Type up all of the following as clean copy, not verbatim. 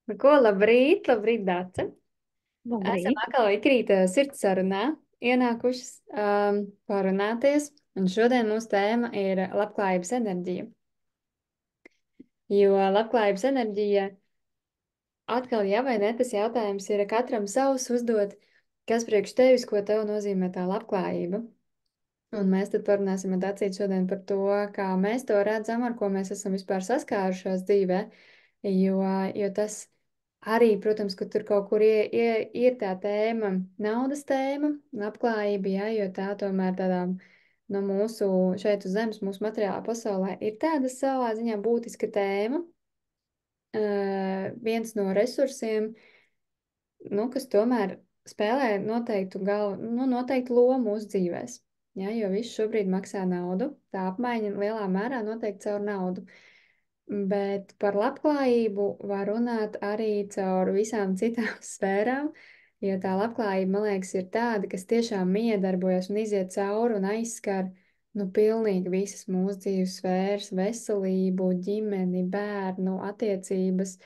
Nu, ko, labrīt, labrīt, Dāce. Esam Labrīt. atkal ikrīt sirds sarunā, ienākušas parunāties, un šodien mūsu tēma ir labklājības enerģija. Jo labklājības enerģija atkal, jā vai ne, tas jautājums ir katram savs uzdot, kas priekš tevis, ko tev nozīmē tā labklājība. Un mēs tad parunāsim ar Dacītu šodien par to, kā mēs to redzam, ar ko mēs esam vispār saskārušās dzīvē, jo tas arī, protams, ka tur kaut kur ir tā tēma, naudas tēma, labklājība, jā, jo tā tomēr tādā no mūsu šeit uz zemes, mūsu materiālā pasaulē ir tāda savā ziņā būtiska tēma, viens no resursiem, nu, kas tomēr spēlē noteiktu lomu mūsu dzīvēs. Ja, jo viss šobrīd maksā naudu, tā apmaiņa lielā mērā notiek caur naudu. Bet par labklājību var runāt arī caur visām citām sfērām, jo tā labklājība, man liekas, ir tāda, kas tiešām miedarbojas un iziet cauri un aizskar nu, pilnīgi visas mūsu dzīves sfēras, veselību, ģimeni, bērnu, attiecības,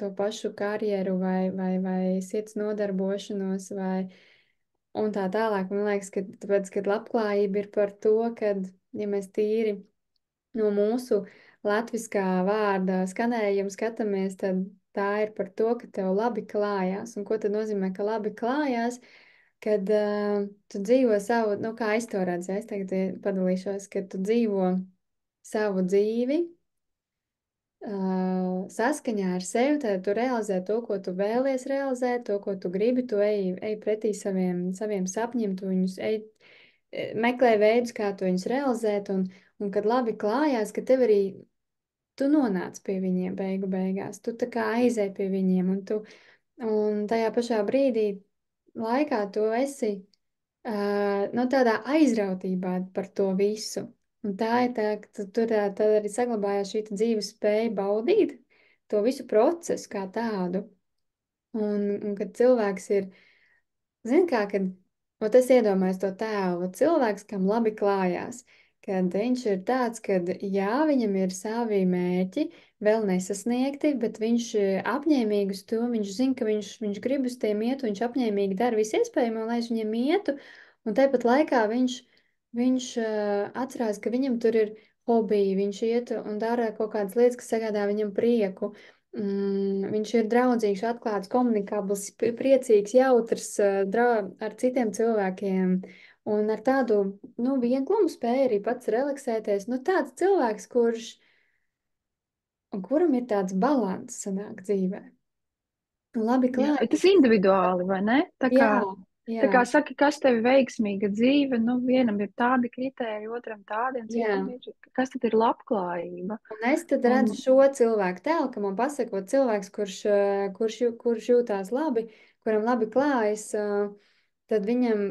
to pašu karjeru vai sirds nodarbošanos un tā tālāk. Man liekas, ka tāpēc, kad labklājība ir par to, kad, ja mēs tīri no mūsu latviskā vārda skanējuma skatāmies, tad tā ir par to, ka tev labi klājās. Un ko tad nozīmē, ka labi klājās? Kad tu dzīvo savu, nu kā es to redzu, es tagad padalīšos, kad tu dzīvo savu dzīvi, saskaņā ar sevi, tad tu realizē to, ko tu vēlies realizēt, to, ko tu gribi, tu ej pretī saviem sapņiem, tu viņus meklē veidus, kā tu viņus realizēt, un kad labi klājās, ka tev arī tu nonāc pie viņiem beigu beigās, tu tā kā aizēj pie viņiem, un tajā pašā brīdī laikā tu esi no tādā aizrautībā par to visu. Un tā ir tā, ka tad arī saglabājās šī dzīves spēja baudīt to visu procesu kā tādu. Un kad cilvēks ir, zini kā, kad es iedomājos to tēlu, cilvēks, kam labi klājās, kad viņš ir tāds, kad jā, viņam ir savi mērķi, vēl nesasniegti, bet viņš apņēmīgi uz to, viņš zina, ka viņš grib uz tiem iet, un viņš apņēmīgi dara visu iespējamo, lai uz viņiem ietu, un tāpat laikā viņš atcerās, ka viņam tur ir hobiji, viņš iet un dara kaut kādas lietas, kas sagādā viņam prieku. Viņš ir draudzīgs, atklāts, komunikabls, priecīgs, jautrs, ar citiem cilvēkiem. Un ar tādu, nu, vieglumu spēja arī pats relaksēties. Nu, tāds cilvēks, kuram ir tāds balans sanāk dzīvē. Un labi Jā, bet tas klājas. individuāli, vai ne? Jā, Tā jā, kā saka, kas tev ir veiksmīga dzīve, nu, vienam ir tādi kritēriji, otram tādi, un jā. citam ir, kas tad ir labklājība? Un es tad Un redzu šo cilvēku tēlu, ka man pasaka, cilvēks, kurš jūtās labi, kuram labi klājas, tad viņam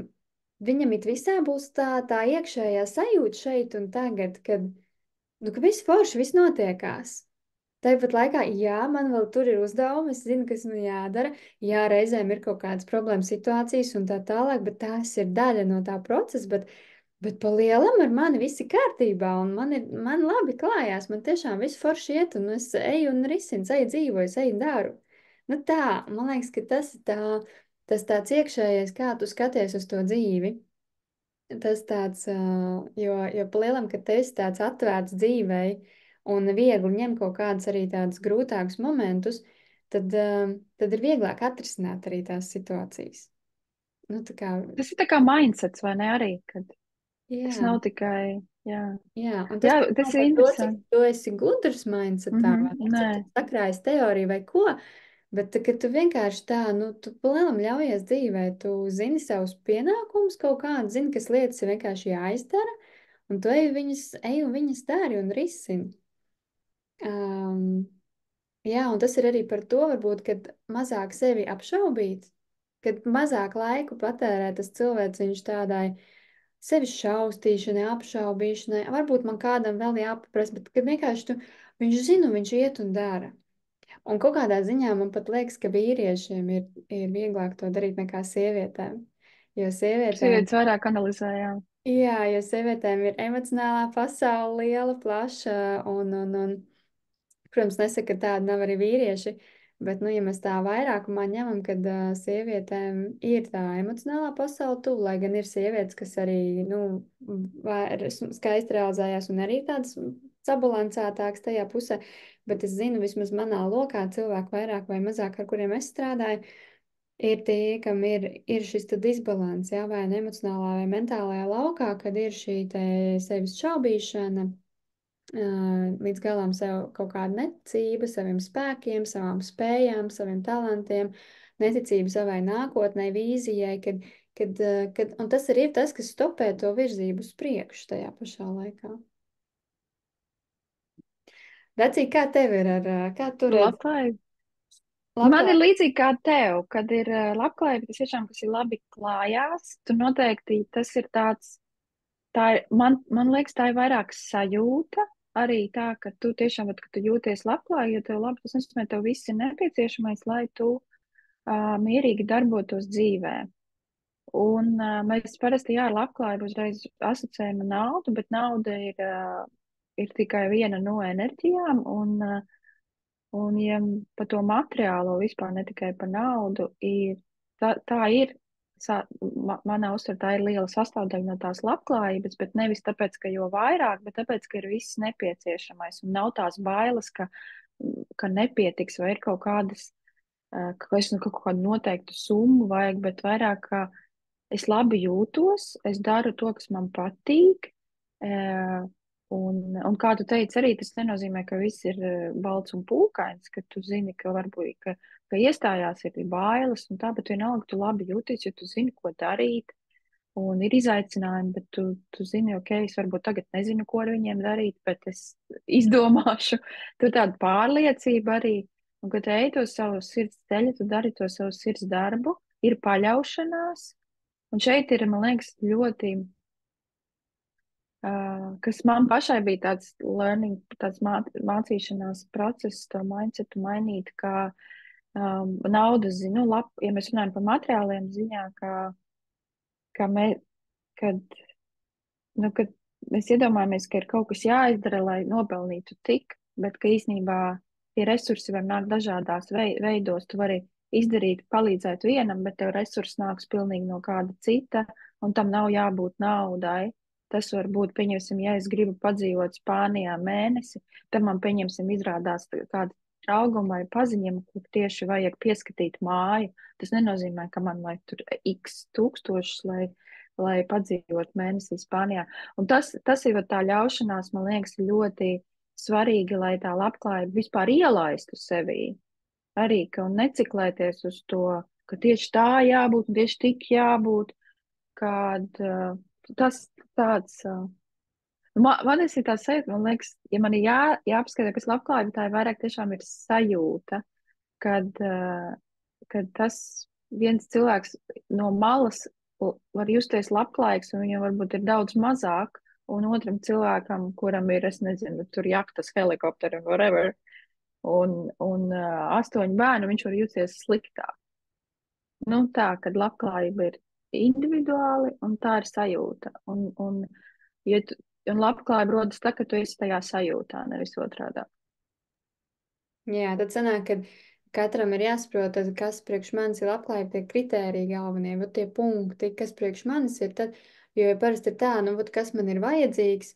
it visā būs tā iekšējā sajūta šeit un tagad, kad, nu, ka viss forši, viss notiekās. Tāpat laikā, jā, man vēl tur ir uzdevumi, es zinu, kas man jādara, jā, reizēm ir kaut kādas problēmas situācijas un tā tālāk, bet tās ir daļa no tā procesa, bet pa lielam ar mani viss ir kārtībā, un man labi klājās, man tiešām viss forši iet, un es eju un risinu, eju dzīvoju, eju un daru. Nu tā, man liekas, ka tas tāds iekšējais, kā tu skaties uz to dzīvi, tas tāds, jo pa lielam, ka tu esi tāds atvērts dzīvei, un viegli ņem kaut kādus arī tādus grūtākus momentus, tad ir vieglāk atrisināt arī tās situācijas. Nu tā kā, tas ir tā kā mindsets, vai ne arī, kad tas jā. nav tikai, jā, Jā, un tas jā, pat nav tas ir par to, cik interesanti. tu esi gudrs mindsetā, vai ne, Nē, cik tu sakrājas teoriju vai ko, bet ka tu vienkārši tā, nu, tu palielam ļaujies dzīvē, tu zini savus pienākumus kaut kādu, zini, kas lietas ir vienkārši jāizdara, un tu ej un viņas dari un risini. Um, jā, un tas ir arī par to, varbūt, kad mazāk sevi apšaubīt, kad mazāk laiku patērē tas cilvēks viņš tādai sevis šaustīšanai, apšaubīšanai, varbūt man kādam vēl jāpaprast, bet kad vienkārši viņš zina, un viņš iet un dara. Un kaut kādā ziņā man pat liekas, ka vīriešiem ir vieglāk to darīt nekā sievietēm. Jo sievietēm, sievietes vairāk analizējām. jā, jo sievietēm ir emocionālā pasaule liela, plaša, un Protams, nesaka, ka tāda nav arī vīrieši, bet, nu, ja mēs tā vairākumā ņemam, kad sievietēm ir tā emocionālā pasaule tuvu, lai gan ir sievietes, kas arī, nu, skaisti realizējās un arī tādas sabalansētākas tajā pusē, bet es zinu, vismaz manā lokā cilvēku vairāk vai mazāk, ar kuriem es strādāju, ir tie, kam ir šis disbalans, jā, vai nu emocionālā vai mentālajā laukā, kad ir šī te sevis šaubīšana, līdz galam sev kaut kāda neticība saviem spēkiem, savām spējām, saviem talantiem, neticība savai nākotnē, vīzijai, un tas arī ir tas, kas stopē to virzību uz priekšu tajā pašā laikā. Dacī, kā tev ir kā tu redzi? Labklājība. Man ir Labklājība. līdzīgi kā tev, kad ir labklājība, tas tiešām, kas ir labi klājās, tu noteikti tas ir tāds, man liekas, tā ir vairāk sajūta, arī tā, ka tu tiešām, kad tu jūties labklājīgi, ja tev labi, tas nozīmē, tev viss ir nepieciešamais, lai tu mierīgi darbotos dzīvē. Un mēs parasti, jā, ar labklājību uzreiz asociējam naudu, bet nauda ir tikai viena no enerģijām, un ja par to materiālo vispār ne tikai par naudu, tā ir, manā uztverā tā ir liela sastāvdaļa no tās labklājības, bet nevis tāpēc, ka jo vairāk, bet tāpēc, ka ir viss nepieciešamais un nav tās bailes, ka nepietiks vai ir kaut kādas, ka es nu kaut kādu noteiktu summu vajag, bet vairāk, ka es labi jūtos, es daru to, kas man patīk. Un kā tu teici, arī tas nenozīmē, ka viss ir balts un pūkains, ka tu zini, ka varbūt ka iestājās ir bailes un tā, bet vienalga tu labi jūties, jo tu zini, ko darīt. Un ir izaicinājumi, bet tu zini, ok, es varbūt tagad nezinu, ko ar viņiem darīt, bet es izdomāšu. Tur tāda pārliecība arī. Un, kad ej to savu sirds ceļu, tu dari to savu sirds darbu, ir paļaušanās. Un šeit ir, man liekas, ļoti, kas man pašai bija tāds learning, tāds mācīšanās process, to mindsetu mainīt, kā naudas ziņu, ja mēs runājam par materiāliem ziņā, ka mē, kad, nu, kad mēs iedomājamies, ka ir kaut kas jāizdara, lai nopelnītu tik, bet ka īsnībā tie resursi var nākt dažādās veidos. Tu vari izdarīt, palīdzēt vienam, bet tev resursi nāks pilnīgi no kāda cita, un tam nav jābūt naudai. Tas var būt, pieņemsim, ja es gribu padzīvot Spānijā mēnesi, tad man, pieņemsim, izrādās kāda draugam vai paziņam, kur tieši vajag pieskatīt māju. Tas nenozīmē, ka man vajag tur x tūkstošus, lai padzīvot mēnesi Spānijā. Un tas ir tā ļaušanās, man liekas, ļoti svarīgi, lai tā labklājība vispār ielaistu sevī. Arī, ka un neciklēties uz to, ka tieši tā jābūt, un tieši tik jābūt, kad tas tāds. Man ir tā sajūta, man liekas, ja man ir jāapskata, kas labklājība, tā ir vairāk tiešām ir sajūta, kad tas viens cilvēks no malas var justies labklājīgs, un viņam varbūt ir daudz mazāk, un otram cilvēkam, kuram ir, es nezinu, tur jaktas, helikopteri, whatever, un 8 bērnu, viņš var justies sliktāk. Nu, tā, kad labklājība ir individuāli, un tā ir sajūta. Ja un labklājība rodas tā, ka tu esi tajā sajūtā, nevis otrādā. Jā, tad sanāk, ka katram ir jāsaprot, tad, kas priekš manis ir labklājība, tie kritēriji galvenie, vat tie punkti, kas priekš manis ir tad, jo parasti ir tā, nu, vat, kas man ir vajadzīgs,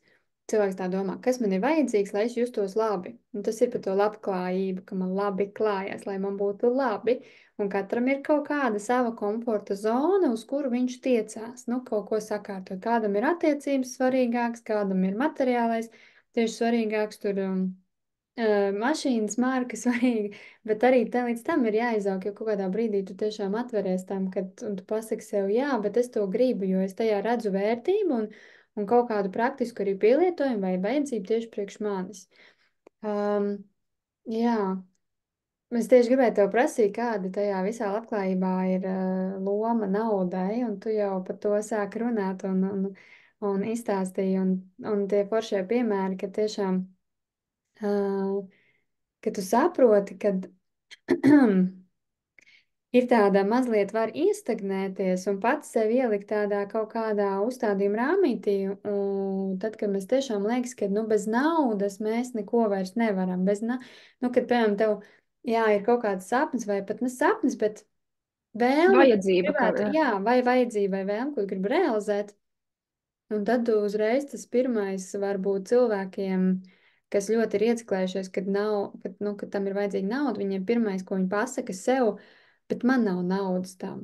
cilvēks tā domā, kas man ir vajadzīgs, lai es justos labi. Un tas ir par to labklājību, ka man labi klājās, lai man būtu labi, un katram ir kaut kāda sava komforta zona, uz kuru viņš tiecās, nu, kaut ko sakārtot. Kādam ir attiecības svarīgāks, kādam ir materiālais, tieši svarīgāks tur. Mašīnas marka svarīga, bet arī līdz tam ir jāizaug, jo kaut kādā brīdī tu tiešām atveries tam, un tu pasaki sev, jā, bet es to gribu, jo es tajā redzu vērtību un kaut kādu praktisku arī pielietojumu vai vajadzību tieši priekš manis. Um, jā, es tieši gribēju tev prasīt, kāda tajā visā labklājībā ir loma naudai, un tu jau par to sāki runāt un izstāstīji, un tie foršie piemēri, ka tiešām. Uh, ka tu saproti, ka ir tāda mazliet var iestagnēties un pats sev ielikt tādā kaut kādā uzstādījuma rāmītī. Un tad, kad mēs tiešām liekas, ka nu, bez naudas mēs neko vairs nevaram. Nu, kad, piemēram, tev jā, ir kaut kāds sapnis vai pat ne sapnis, bet vēlme, ko Vajadzība, ka gribētu, jā, vai vajadzība vai vēlme, ko gribu realizēt. Un tad uzreiz tas pirmais var būt cilvēkiem, kas ļoti ir ieciklējušies, kad tam ir vajadzīga nauda. Viņiem pirmais, ko viņi pasaka sev, bet man nav naudas tam,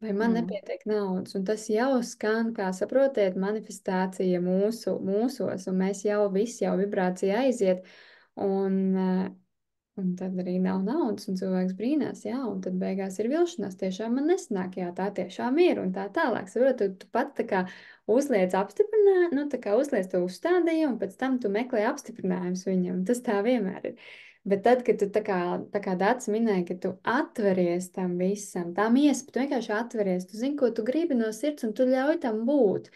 vai man mm, nepietiek naudas. Un tas jau skan, kā saprotiet, manifestācija mūsos, un mēs jau visi jau vibrācija aiziet. Un, un tad arī nav naudas, un cilvēks brīnās, jā, un tad beigās ir vilšanās. Tiešām man nesanāk, jā, tā tiešām ir, un tā tālāk. Saprot, tu pat tā kā uzliec apstiprinājumu, nu, tā kā uzliec to uzstādījumu, un pēc tam tu meklē apstiprinājumus viņam. Tas tā vienmēr ir. Bet tad, kad tu tā kā Dārts minēja, ka tu atveries tam visam, tām iespējām, tu vienkārši atveries, tu zini, ko tu gribi no sirds, un tu ļauj tam būt.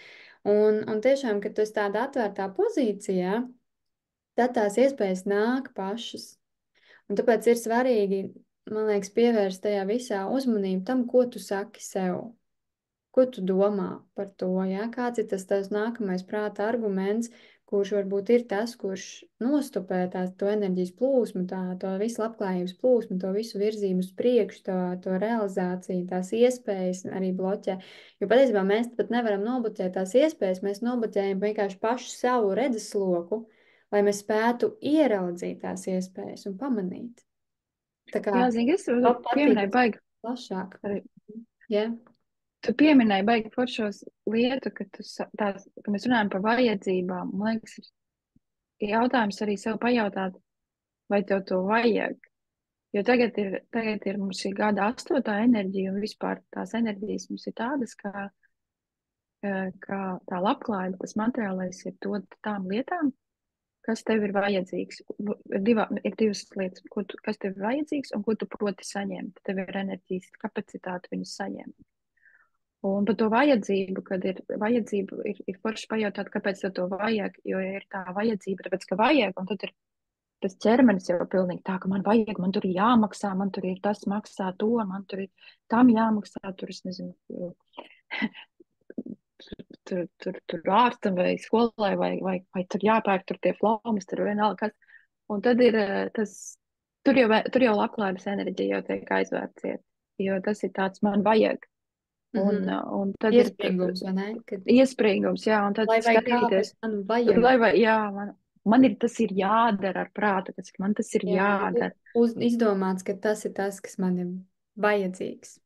Un tiešām, kad tu esi tādā atvērtā pozīcijā, tad tās iespējas nāk pašas. Un tāpēc ir svarīgi, man liekas, pievērst tajā visā uzmanību tam, ko tu saki sev. Ko tu domā par to? Ja? Kāds ir tas tavs nākamais prāta arguments, kurš varbūt ir tas, kurš nostopē to enerģijas plūsmu, to visu labklājības plūsmu, to visu virzību uz priekšu, to realizāciju, tās iespējas arī bloķē. Jo patiesībā mēs pat nevaram nobloķēt tās iespējas, mēs nobloķējam vienkārši pašu savu redzesloku, lai mēs spētu ieraudzīt tās iespējas un pamanīt. Tā kā jā, zini, es man patīk pieminēju baigi, plašāk. arī Ja? tu pieminēji baigi foršos lietu, ka, ka mēs runājam par vajadzībām. Man liekas, ir jautājums arī sev pajautāt, vai tev to vajag. Jo tagad ir mums šī gada 8. enerģija, un vispār tās enerģijas mums ir tādas, ka tā labklājība, tas materiālais ir dot tām lietām, kas tev ir vajadzīgs. Ir divas lietas, kas tev ir vajadzīgs un ko tu proti saņemt. Tev ir enerģijas kapacitāte viņu saņemt. Un par to vajadzību, kad ir vajadzība, ir forši pajautāt, kāpēc tev to vajag, jo ir tā vajadzība, tāpēc, ka vajag, un tad ir tas ķermenis jau pilnīgi tā, ka man vajag, man tur ir jāmaksā, man tur ir tas maksā to, man tur ir tam jāmaksā, tur es nezinu, tur ārstam vai skolai, vai tur jāpērk tur tie flaumas, tur vienalga kas. Un tad ir tas, tur jau labklājības enerģija jau tiek aizvērtsiet, jo tas ir tāds man vajag. Mhm. Un tad ir Iespringums, vai ne? Kad, iespringums, jā, un tad lai vai kā, bet skatīties, man vajag. jā, man ir tas ir jādara ar prātu, kas man tas ir Jā, man ir jādara. izdomāts, ka tas ir tas, kas man ir vajadzīgs.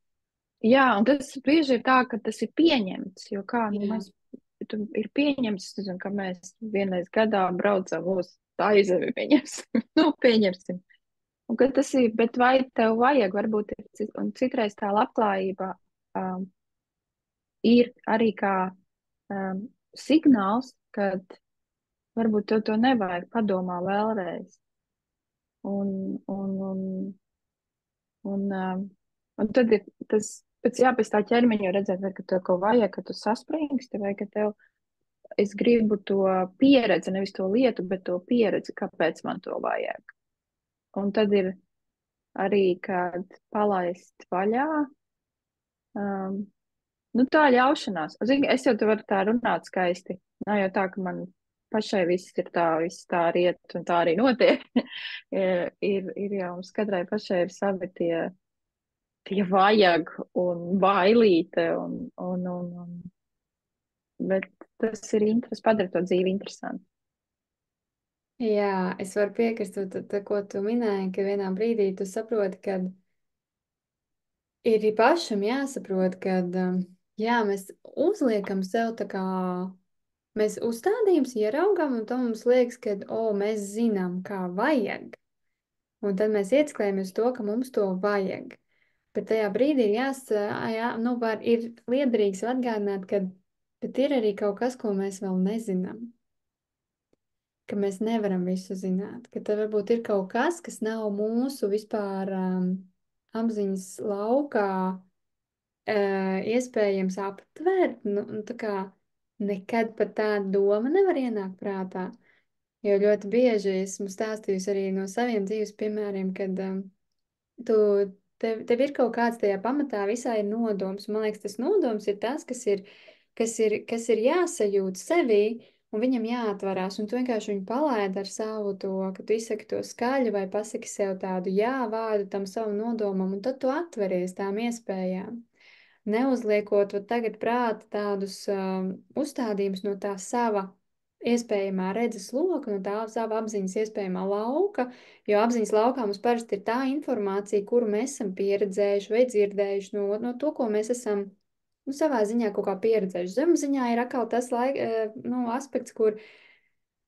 Jā, un tas bieži ir tā, ka tas ir pieņemts, jo kā, nu, Jā. ir pieņemts, zinu, ka mēs vienreiz gadā braucam uz tā izemi, pieņemsim, nu, pieņemsim. Un ka tas ir, bet vai tev vajag, varbūt ir, un citreiz tā labklājība ir arī kā signāls, kad varbūt tev to nevajag, padomā vēlreiz. Un, un, un, un tad ir tas, pēc tā ķermeņa jau redzēt, vai, ka tev kaut vajag, ka tu saspringsti, vai ka tev, es gribu to pieredzi, nevis to lietu, bet to pieredzi, kāpēc man to vajag. Un tad ir arī, kad palaist vaļā, um, nu tā ļaušanās. Zini, es jau te varu tā runāt skaisti. Nav jau tā, ka man pašai viss tā riet un tā arī notiek. Ir jau mums katrai pašai ir savi tie vajag un bailīte bet tas ir interesanti, padara to dzīvi interesanti. Jā, es varu piekrist, ko tu minēji, ka vienā brīdī tu saproti, ka ir pašam jāsaprot, ka jā, mēs uzliekam sev tā kā mēs uzstādījums ieraugam, un tam mums liekas, ka, mēs zinām, kā vajag. Un tad mēs ieciklējamies to, ka mums to vajag. Bet tajā brīdī ir nu, ir liederīgi sev atgādināt, ka bet ir arī kaut kas, ko mēs vēl nezinām. Ka mēs nevaram visu zināt. Ka te varbūt ir kaut kas nav mūsu vispār apziņas laukā iespējams aptvert. Nu, tā kā nekad pat tāda doma nevar ienākt prātā. Jo ļoti bieži esmu stāstījusi arī no saviem dzīves piemēriem, kad tu tev ir kaut kāds tajā pamatā visā ir nodoms. Man liekas, tas nodoms ir tas, kas ir jāsajūt sevī, un viņam jāatvarās, un tu vienkārši viņu palaidi ar savu to, ka tu izsaki to skaļi vai pasaki sev tādu jā vārdu tam savam nodomam, un tad tu atveries tām iespējām. Neuzliekot tagad prāta tādus uzstādījumus no tā sava iespējamā redzes loka, no tā sava apziņas iespējamā lauka, jo apziņas laukā mums parasti ir tā informācija, kuru mēs esam pieredzējuši vai dzirdējuši no to, ko mēs esam savā ziņā kaut kā pieredzējuši. Zemapziņā ir atkal tas aspekts, kur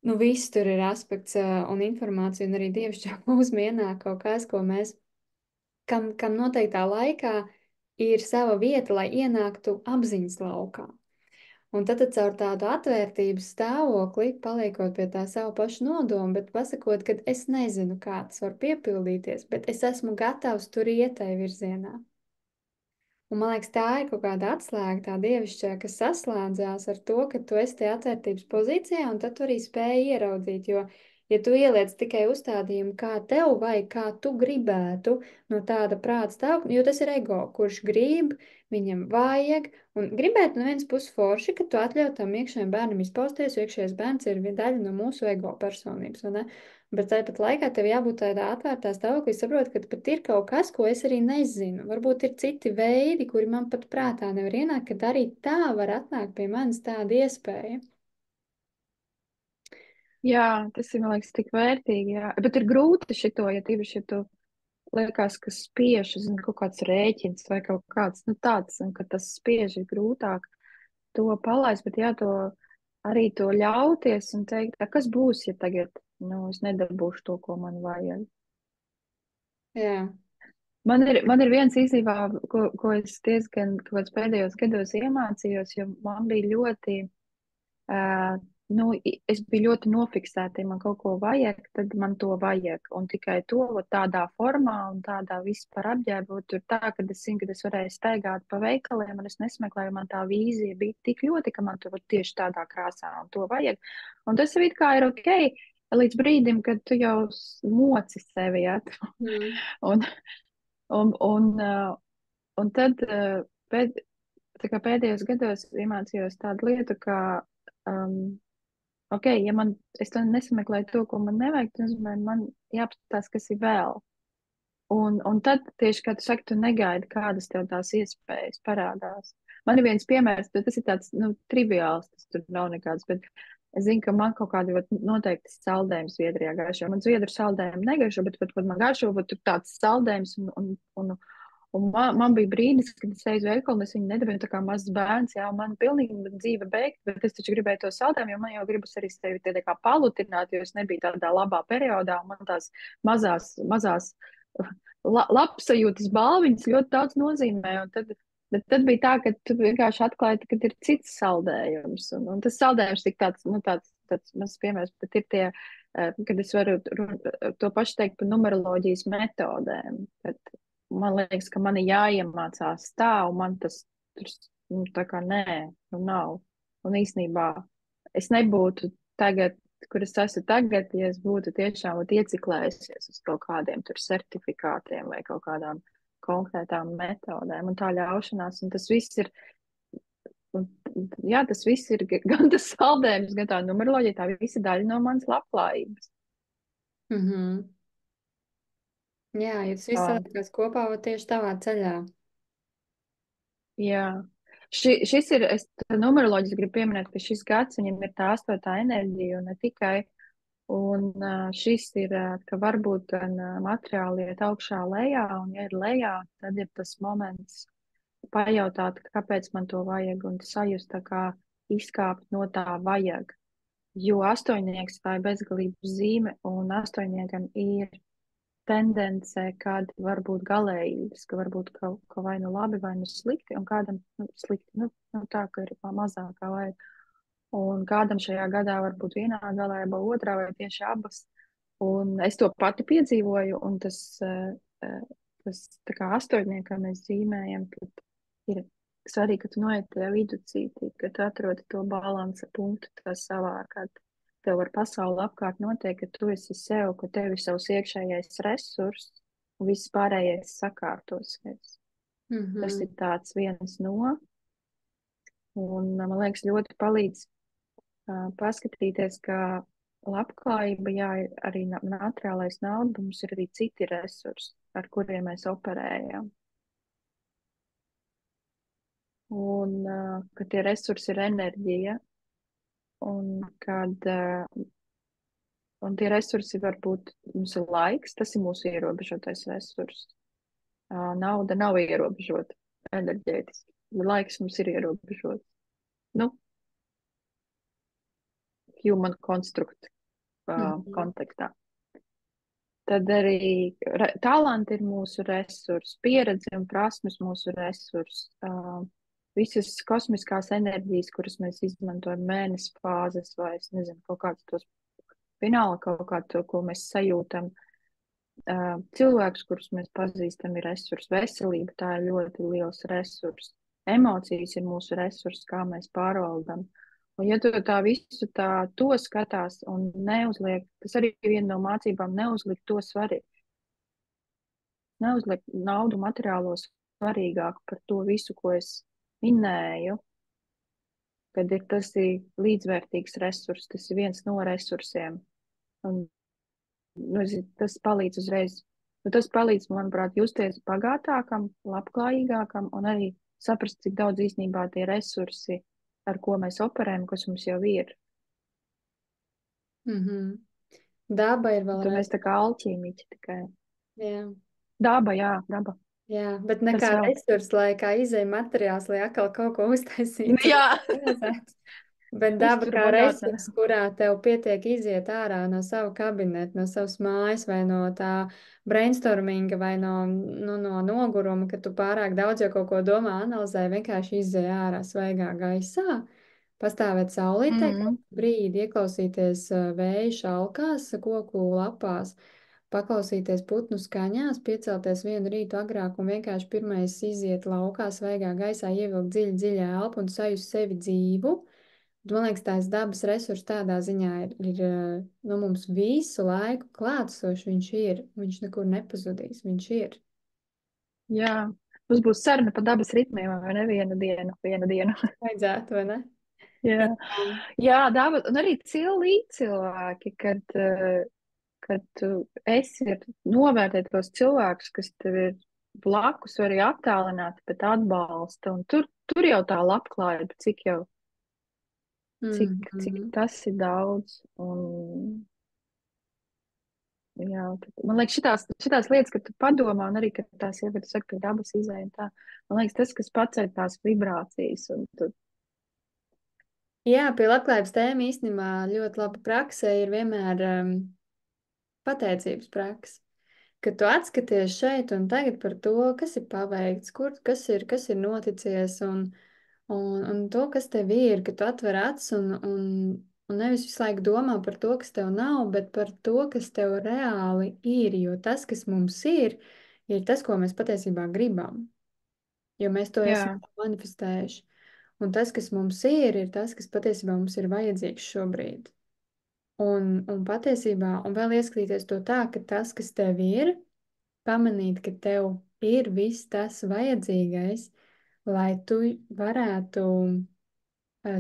viss tur ir aspekts un informācija, un arī dievišķā mūzma ienāk kaut kas, ko mēs, kam noteiktā laikā ir sava vieta, lai ienāktu apziņas laukā. Un tad caur tādu atvērtības stāvokli, paliekot pie tā savu pašu nodomu, bet pasakot, ka es nezinu, kā tas var piepildīties, bet es esmu gatavs tur iet tajā virzienā. Un man liekas, tā ir kaut kāda atslēga, tā dievišķā, kas saslēdzās ar to, ka tu esi tajā atvērtības pozīcijā, un tad tu arī spēji ieraudzīt, jo, ja tu ieliec tikai uzstādījumu, kā tev vai kā tu gribētu no tāda prāta stāvokļa, jo tas ir ego, kurš grib, viņam vajag, un gribēt no vienas puses forši, ka tu atļauj tam iekšējiem bērnam izpausties, jo iekšējais bērns ir daļa no mūsu ego personības, vai ne? Bet tāpat laikā tev jābūt tādā atvērtā stāvoklī, saprot, ka pat ir kaut kas, ko es arī nezinu. Varbūt ir citi veidi, kuri man pat prātā nevar ienākt, kad arī tā var atnākt pie manis tāda iespēja. Jā, tas ir, man liekas, tik vērtīgi, jā. Bet ir grūti šito, ja tīpaši, ja tu liekas, ka spiež, zinu, kaut kāds rēķins vai kaut kāds, tāds, un ka tas spiež ir grūtāk to palaist, bet jā, to arī to ļauties un teikt, kas būs, ja tagad, es nedabūšu to, ko man vajag. Jā. Man ir viens īstenībā, ko es diezgan kaut kāds pēdējos gados iemācījos, jo man bija ļoti, es biju ļoti nofiksēta, ja man kaut ko vajag, tad man to vajag. Un tikai to tādā formā un tādā vispār apģērbu, tur tā, ka es zinu, ka es varēju staigāt pa veikaliem, un es nesmeklēju, man tā vīzija bija tik ļoti, ka man to tieši tādā krāsā un to vajag. Un tas it kā ir ok, līdz brīdim, kad tu jau moci sevi, jā. Mm. Un tad pēdējos gados iemācījos tādu lietu, ka, ok, ja es to nesameklēju to, ko man nevajag, tad man jāapskatās, kas ir vēl. Un tad tieši, kā tu saki, tu negaidi, kādas tev tās iespējas parādās. Man ir viens piemērs, bet tas ir tāds, triviāls, tas tur nav nekāds, bet es zinu, ka man kaut kādi noteikti saldējumi Zviedrijā garšo. Man Zviedru saldējumi negaršo, bet man garšo, tur tāds saldējums un man bija brīdis, kad es eju uz veikalu, un es viņu nedabinu tā kā mazs bērns, jā, un man pilnīgi dzīve beigta, bet es taču gribēju to saldējumu, jo man jau gribas arī sevi tā kā palutināt, jo es nebiju tādā labā periodā, un man tās mazās labsajūtas balviņas ļoti daudz nozīmē, bet tad bija tā, ka tu vienkārši atklāji, ka ir cits saldējums, un tas saldējums tik tāds mazs piemērs, bet ir tie, kad es varu to pašu teikt par numeroloģijas metodēm, kad man liekas, ka man ir jāiemācās tā, un man tas tā kā nē, nav. Un īsnībā es nebūtu tagad, kur es esmu tagad, ja es būtu tiešām ieciklējusies uz kaut kādiem tur certifikātiem vai kaut kādām konkrētām metodēm un tā ļaušanās, un tas viss ir, jā, tas viss ir gan tas saldējums, gan tā numeroloģija, tā visa daļa no manas labklājības. Mm-hmm. Jā, ja tas viss saliekās kopā, tieši tavā ceļā. Jā. Šis ir, es numeroloģiski gribu pieminēt, ka šis gads viņam ir tā 8. enerģija un ne tikai. Un šis ir, ka varbūt materiāli iet augšā lejā, un ja ir lejā, tad ir tas moments pajautāt, kāpēc man to vajag, un sajust tā kā izkāpt no tā vajag. Jo astoņnieks tā ir bezgalības zīme, un astoņniekam ir tendence, kad var būt galējības, ka var būt ka vai nu labi, vai nu slikti, un kādam slikti, tā, ka ir mazākā vajag. Un kādam šajā gadā var būt vienā galējībā, otrā vai tieši abas. Un es to pati piedzīvoju, un tas tā kā astoņniekā mēs zīmējam, tad ir svarīgi, ka tu noiet tajā viducītī, ka tu atrodi to balansa punktu tā savā, kad tev ar pasauli apkārt notiek, ka tu esi sev, ka tev ir savs iekšējais resurss, un viss pārējais sakārtosies. Tas Mhm. ir tāds viens no, un man liekas, ļoti palīdz paskatīties, ka labklājība, jā, ir arī materiālais nauda, mums ir arī citi resursi, ar kuriem mēs operējam. Un ka tie resursi ir enerģija, un kad un tie resursi var būt, mums ir laiks, tas ir mūsu ierobežotais resurs. Nauda nav ierobežota enerģētiski. Laiks mums ir ierobežots. Nu, human construct Mhm. kontekstā. Tad arī talanti ir mūsu resurs, pieredze un prasmes mūsu resurs. Visas kosmiskās enerģijas, kuras mēs izmantojam, mēnesi fāzes vai, es nezinu, kaut kāds tos fināla, kaut kā to, ko mēs sajūtam. Cilvēks, kurus mēs pazīstam, ir resurs. Veselība, tā ir ļoti liels resurs. Emocijas ir mūsu resurs, kā mēs pārvaldam. Un ja tu tā visu to skatās un neuzliek, tas arī viena no mācībām, neuzlikt to svarīgi. Neuzlikt naudu materiālo svarīgāk par to visu, ko es minēju, kad tas ir līdzvērtīgs resurs, tas ir viens no resursiem. Un, nu, tas palīdz uzreiz, nu, tas palīdz, manuprāt, justies bagātākam, labklājīgākam un arī saprast, cik daudz īstenībā tie resursi, ar ko mēs operējam, kas mums jau ir. Mhm. Daba ir Tad vēlreiz. mēs tā kā alķīmiķi tikai. Jā. Daba, jā, daba. Jā, bet ne Kas kā vēl? resurs, lai kā izēja materiāls, lai atkal kaut ko uztaisītu. Jā, Realizētu. Bet daba uztur kā bagātnē. resurs, kurā tev pietiek iziet ārā no sava kabineta, no savas mājas vai no tā brainstorminga vai no noguruma, ka tu pārāk daudz jau kaut ko domā, analizē, vienkārši izēj ārā svaigā gaisā, pastāvēt saulītē, Mm. kaut brīdi ieklausīties vēja šalkās, koku lapās, paklausīties putnu skaņās, piecelties vienu rītu agrāk un vienkārši pirmais iziet laukā svaigā gaisā, ievilkt dziļi, dziļi elpu un sajust sevi dzīvu. Man liekas, tās dabas resursi tādā ziņā ir no mums visu laiku klātsošs. Viņš nekur nepazudīs, viņš ir. Jā, mums būs saruna par dabas ritmiem, vai ne? Vienu dienu. Vajadzētu, vai ne? Jā, Jā. jā daba, un arī līdzcilvēki, kad tu esi novērtēt tos cilvēkus, kas tev ir blakus, vai arī attālināti, bet atbalsta, un tur jau tā labklājība, cik Mhm. tas ir daudz, un jā, man liekas, šitās lietas, kad tu padomā, un arī, kad tās jau, kad tu saki, ka dabas izēja, tā, man liekas, tas, kas paceļ tās vibrācijas, un tu, Jā, pie labklājības tēma īstenībā ļoti laba prakse ir vienmēr pateicības prakse. Kad tu atskaties šeit un tagad par to, kas ir paveikts, kas ir noticies un to, kas tev ir, ka tu atver acis un nevis visu laiku domā par to, kas tev nav, bet par to, kas tev reāli ir, jo tas, kas mums ir tas, ko mēs patiesībā gribam, jo mēs to esam jā, manifestējuši. Un tas, kas mums ir tas, kas patiesībā mums ir vajadzīgs šobrīd. Un patiesībā, un vēl ieskatīties to tā, ka tas, kas tev ir, pamanīt, ka tev ir viss tas vajadzīgais, lai tu varētu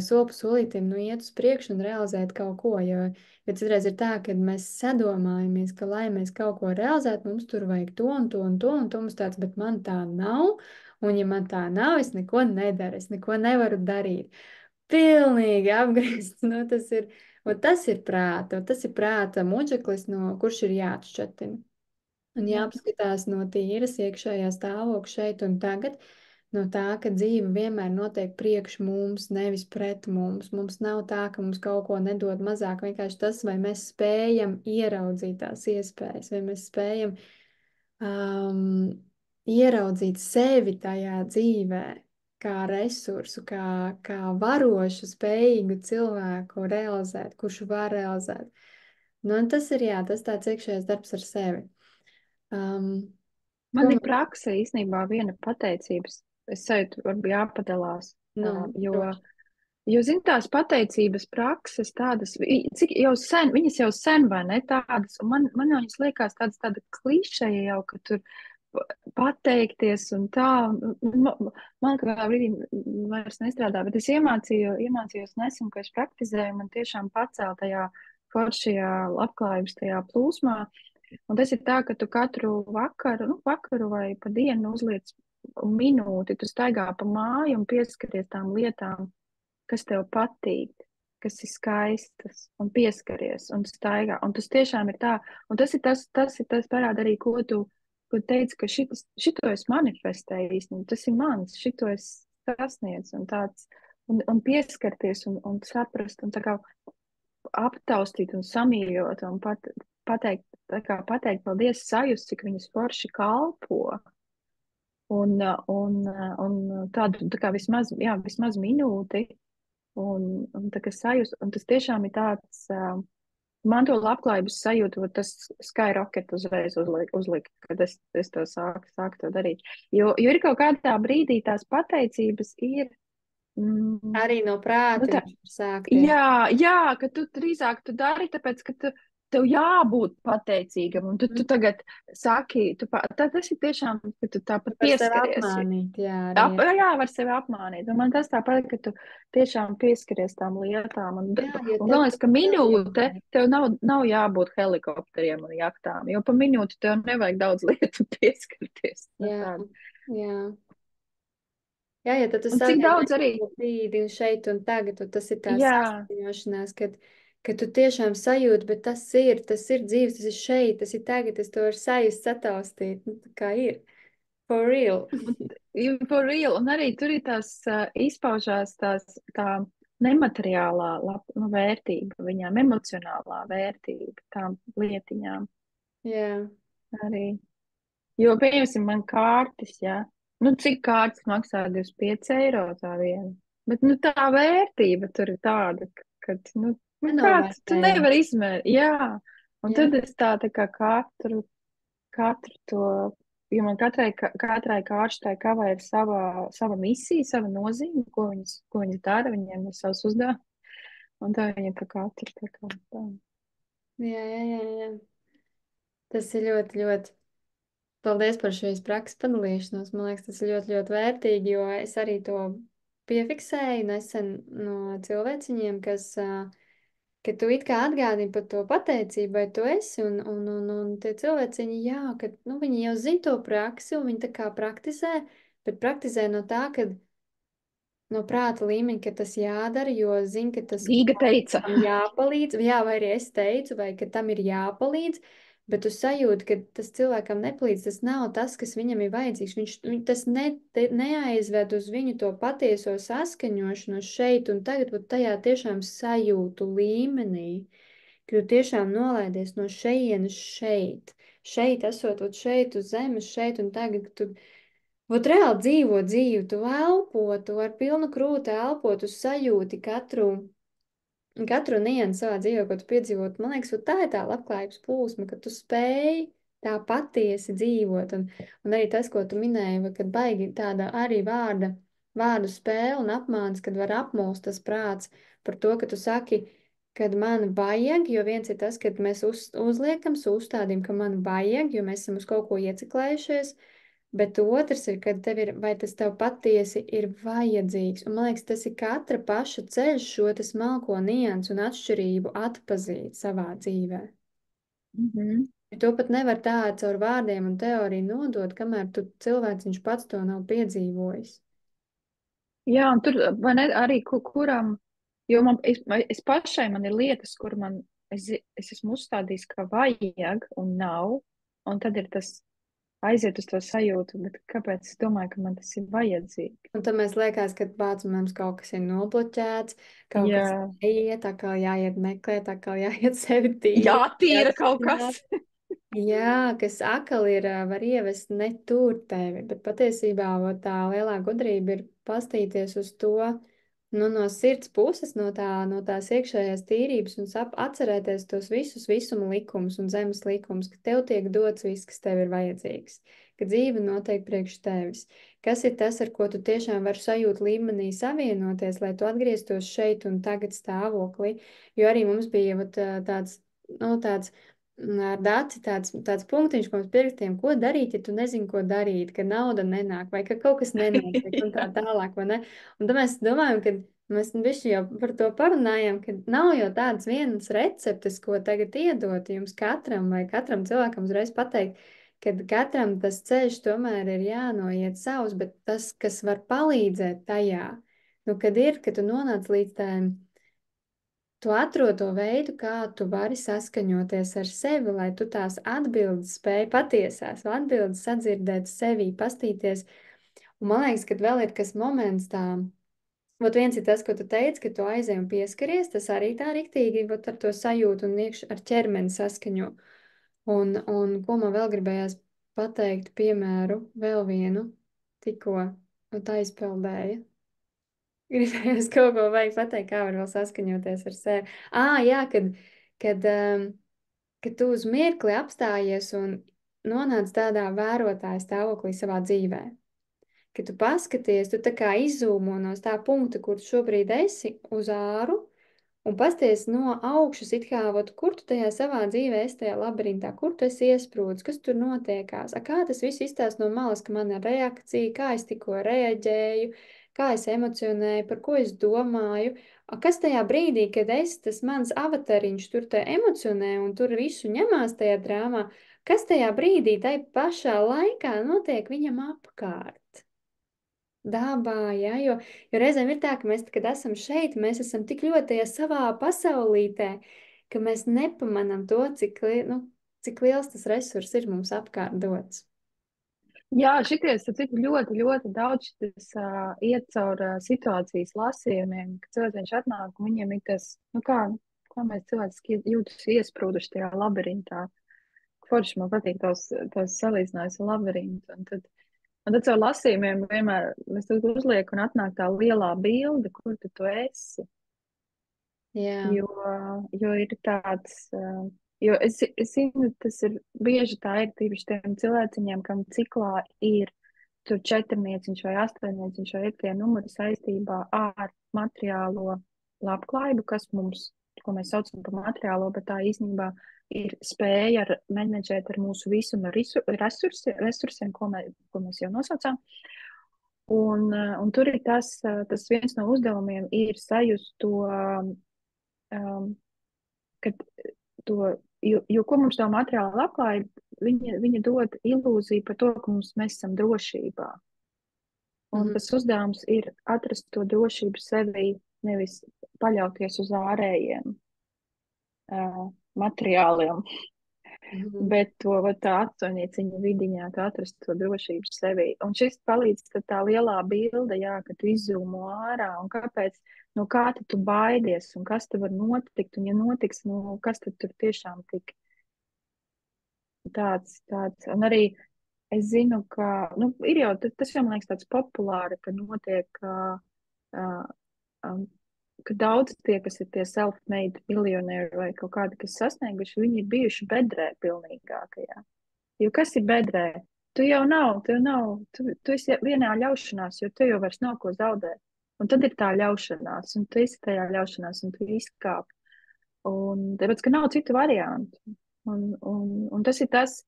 soli pa solītim nu, iet uz priekšu un realizēt kaut ko. Jo citreiz ir tā, ka mēs sadomājamies, ka, lai mēs kaut ko realizētu, mums tur vajag to un to un to, un to mums tāds, bet man tā nav. Un, ja man tā nav, es neko nedaru, es neko nevaru darīt. Pilnīgi apgriezts. Nu, tas ir prāta muģeklis, no kurš ir jāatšķetina. Un jā, jāpaskatās no tīras iekšējā stāvokļa šeit un tagad, no tā, ka dzīve vienmēr notiek priekš mums, nevis pret mums. Mums nav tā, ka mums kaut ko nedod mazāk. Vienkārši tas, vai mēs spējam ieraudzīt tās iespējas, vai mēs spējam um, ieraudzīt sevi tajā dzīvē, kā resursu, kā varošu, spējīgu cilvēku realizēt, kurš var realizēt. Nu, un tas ir jā, tas tāds iekšējais darbs ar sevi. Um, man ko ir man, praksa īstenībā viena pateicības, es sajūtu, varbūt jāpadalās, nu, jo droši. Jo, zin, tās pateicības prakses tādas, cik jau sen, viņas jau sen, vai ne, tādas, un man jau viņas liekas tāda klišeja jau, ka tur pateikties un tā, man kā brīdī vairs nestrādā, bet es iemācījos nesen, ko es praktizēju, man tiešām pacēl tajā foršajā labklājības tajā plūsmā, un tas ir tā, ka tu katru vakaru, vakaru vai pa dienu uzliec minūti, tu staigā pa māju un pieskaries tām lietām, kas tev patīk, kas ir skaistas, un pieskaries, un staigā. Un tas tiešām ir tā, un tas ir tas parāda arī, ko teici, ka šito es manifestēju īstenībā, tas ir mans, šito es sasniedzu, un tāds, un pieskarties, un saprast, un tā kā aptaustīt un samīļot, un pateikt, tā kā pateikt paldies, sajust, cik viņas forši kalpo. Un tādu, tā kā vismaz minūti, un tā kā sajūta, un tas tiešām ir tāds, man to labklājības sajūtu, tas skyrocket uzreiz uzlika, kad es to sāku to darīt. Jo ir kaut kādā brīdī tās pateicības ir, Arī no nu prāta tā, viņš var sākties. jā, ka tu drīzāk tu dari, tāpēc, ka tev jābūt pateicīgam, un tu tagad saki, tas ir tiešām, ka tu tāpat Par sevi pieskaries. apmānīt, jā, arī. Jā, var sevi apmānīt. Un man tas tāpat, ka tu tiešām pieskaries tām lietām. Jā, jo Un tad galvenais, ka tev minūte jābūt. tev nav jābūt helikopteriem un jaktām, jo pa minūti tev nevajag daudz lietu pieskarties. Jā, jā. Jā, ja tad tu Un cik sagaidi daudz arī, to brīdi un šeit un tagad, un tas ir tā jā, saskaņošanās, kad tu tiešām sajūti, bet tas ir dzīves, tas ir šeit, tas ir tagad, es to varu sajust, sataustīt, nu, tā kā ir, for real. for real, un arī tur ir tās izpaužās tā nemateriālā vērtība viņām, emocionālā vērtība tām lietiņām Jā, arī. Jo, pieņemsim, man kārtas, jā. Nu, cik kārtas maksā 25 eiro tā viena? Bet, nu, tā vērtība tur ir tāda, ka, kā tu nenovērtējam. nevari izmērt, jā. Un Jā, tad es tā kā katru to, jo man katrai kārštai kavai ir sava misija, sava nozīme, ko viņas dara, viņiem ir savs uzdevums. Un tā viņa tā katru tā kā tā. jā. Tas ir ļoti, ļoti. Paldies par šīs prakses padalīšanos. Man liekas, tas ir ļoti, ļoti vērtīgi, jo es arī to piefiksēju nesen no cilvēciņiem, ka tu it kā atgādini par to pateicību, vai tu esi, un tie cilvēciņi, jā, ka, nu, viņi jau zina to praksi, un viņi tā kā praktizē, bet praktizē no tā, ka no prāta līmeņa, ka tas jādara, jo zina, ka tas Vīga teica. tam jāpalīdz, jā, vai arī es teicu, vai ka tam ir jāpalīdz, bet tu sajūti, ka tas cilvēkam nepalīdz, tas nav tas, kas viņam ir vajadzīgs. Tas neaizved uz viņu to patieso saskaņošanos šeit un tagad, bet tajā tiešām sajūtu līmenī, ka tu tiešām nolaidies no šejienes šeit. Šeit esot, ot šeit uz zemes, šeit un tagad, ka tu ot reāli dzīvo dzīvi, tu elpo, tu ar pilnu krūti elpo, tu sajūti katru niansu savā dzīvē, ko tu piedzīvot. Man liekas, tā ir tā labklājības plūsma, ka tu spēj tā patiesi dzīvot. Un arī tas, ko tu minēji, kad baigi tāda arī vārdu spēle un apmāns, kad var apmulst tas prāts par to, ka tu saki, kad man vajag, jo viens ir tas, kad mēs uzliekam, uzstādījam, ka man vajag, jo mēs esam uz kaut ko ieciklējušies. Bet otrs ir, kad tev ir, vai tas tev patiesi ir vajadzīgs. Un man liekas, tas ir katra paša ceļš šo te smalko niansu un atšķirību atpazīt savā dzīvē. Mhm. Ja to pat nevar tā caur vārdiem un teoriju nodot, kamēr tu cilvēciņš pats to nav piedzīvojis. Jā, un tur vai ne, arī kuram, jo es pašai man ir lietas, kur es esmu uzstādījis, ka vajag un nav, un tad ir tas aiziet uz to sajūtu, bet kāpēc es domāju, ka man tas ir vajadzīgi? Un tad mēs liekas, ka bāc mums kaut kas ir nobloķēts, kaut Jā, kas jāiet, tā kā jāiet meklēt, tā kā jāiet sevi tīri, jātīra kaut kas. jāatšķināt. Jā, kas akal ir, var ievest ne tur tevi, bet patiesībā tā lielā gudrība ir pastīties uz to no sirds puses, no tās iekšējās tīrības un atcerēties tos visus visuma likumus un zemes likumus, ka tev tiek dots viss, kas tev ir vajadzīgs, ka dzīve notiek priekš tevis. Kas ir tas, ar ko tu tiešām vari sajūt līmenī savienoties, lai tu atgrieztos šeit un tagad stāvoklī? Jo arī mums bija vat, tāds, nu, tāds ar daci tāds punktiņš, ko mēs pierakstījām, ko darīt, ja tu nezini, ko darīt, ka nauda nenāk, vai ka kaut kas nenotiek, un tā tālāk, vai ne? Un tad mēs domājam, ka mēs bišķi jau par to parunājām, ka nav jau tādas vienas receptes, ko tagad iedot jums katram, vai katram cilvēkam uzreiz pateikt, ka katram tas ceļš tomēr ir jānoiet savs, bet tas, kas var palīdzēt tajā, nu, kad tu nonāc līdz tādiem, tu atrod to veidu, kā tu vari saskaņoties ar sevi, lai tu tās atbildes spēj patiesās, atbildes sadzirdēt sevī, pastīties. Un man liekas, ka vēl ir kas moments tā, vot viens ir tas, ko tu teici, ka tu aizej un pieskaries, tas arī tā riktīgi, vot ar to sajūtu un iekš ar ķermeni saskaņo. Un ko man vēl gribējās pateikt, piemēru, vēl vienu, tikko, un tā izpeldēja. Gribējās kaut ko vajag pateikt, kā var vēl saskaņoties ar sevi. Jā, kad, um, kad tu uz mirkli apstājies un nonāc tādā vērotāja stāvoklī savā dzīvē. Kad tu paskaties, tu tā kā izzūmo no tā punkta, kur šobrīd esi, uz āru, un pasties no augšas, it kā, vot, kur tu tajā savā dzīvē esi tajā labirintā, kur tu esi iesprūdis, kas tur notiekās, kā tas viss izstāsta no malas, ka man ir reakcija, kā es tikko reaģēju, kā es emocionēju, par ko es domāju, kas tajā brīdī, kad es, tas mans avatariņš tur te emocionē un tur visu ņemās tajā drāmā, kas tajā brīdī, tai pašā laikā notiek viņam apkārt. Dabā, ja, jo reizēm ir tā, ka mēs, kad esam šeit, mēs esam tik ļoti tajā savā pasaulītē, ka mēs nepamanām to, nu, cik liels tas resurs ir mums apkārt dots. Jā, šities, cik ļoti, ļoti daudz šitas iet caur situācijas lasījumiem, ka cilvēks viņš atnāk un viņiem ir tas, nu kā mēs cilvēki jūtas iesprūduši tajā labirintā. Forši man patīk tos salīdzinājums ar labirintu. Un tad caur lasījumiem vienmēr mēs tur uzliek un atnāk tā lielā bilde, kur tu esi. Jā. Jo ir tāds, jo es zinu, tas ir bieži tā ir tīpaši tiem cilvēciņiem, kam ciklā ir tur 4 vai 8 vai ir tie numuri saistībā ar materiālo labklājību, kas mums, ko mēs saucam par materiālo, bet tā īstenībā ir spēja menedžēt ar mūsu visuma resursiem, ko mēs jau nosaucām. Un tur ir tas viens no uzdevumiem ir sajust to, kad jo ko mums tā materiāla labklājība, viņa dod ilūziju par to, ka mēs esam drošībā. Un tas uzdevums ir atrast to drošību sevī, nevis paļauties uz ārējiem materiāliem, bet to tā atsauņieciņa vidiņā, tu atrast to drošību sevī. Un šis palīdz tā lielā bilde, jā, ka tu izzūmo ārā, un kāpēc, no kā tu baidies, un kas te var notikt, un ja notiks, nu, kas tad tur tiešām tik tāds. Un arī es zinu, ka, nu, ir jau, tas jau, man liekas, tāds populāri, ka notiek, ka daudz tie, kas ir tie self-made miljonieri vai kaut kādi, kas sasnieguši, viņi ir bijuši bedrē pilnīgākajā. Jo kas ir bedrē? Tu esi vienā ļaušanās, jo tu jau vairs nav ko zaudēt. Un tad ir tā ļaušanās, un tu esi tajā ļaušanās, un tu izkāp. Un tāpēc, ka nav citu variantu. Un tas ir tas,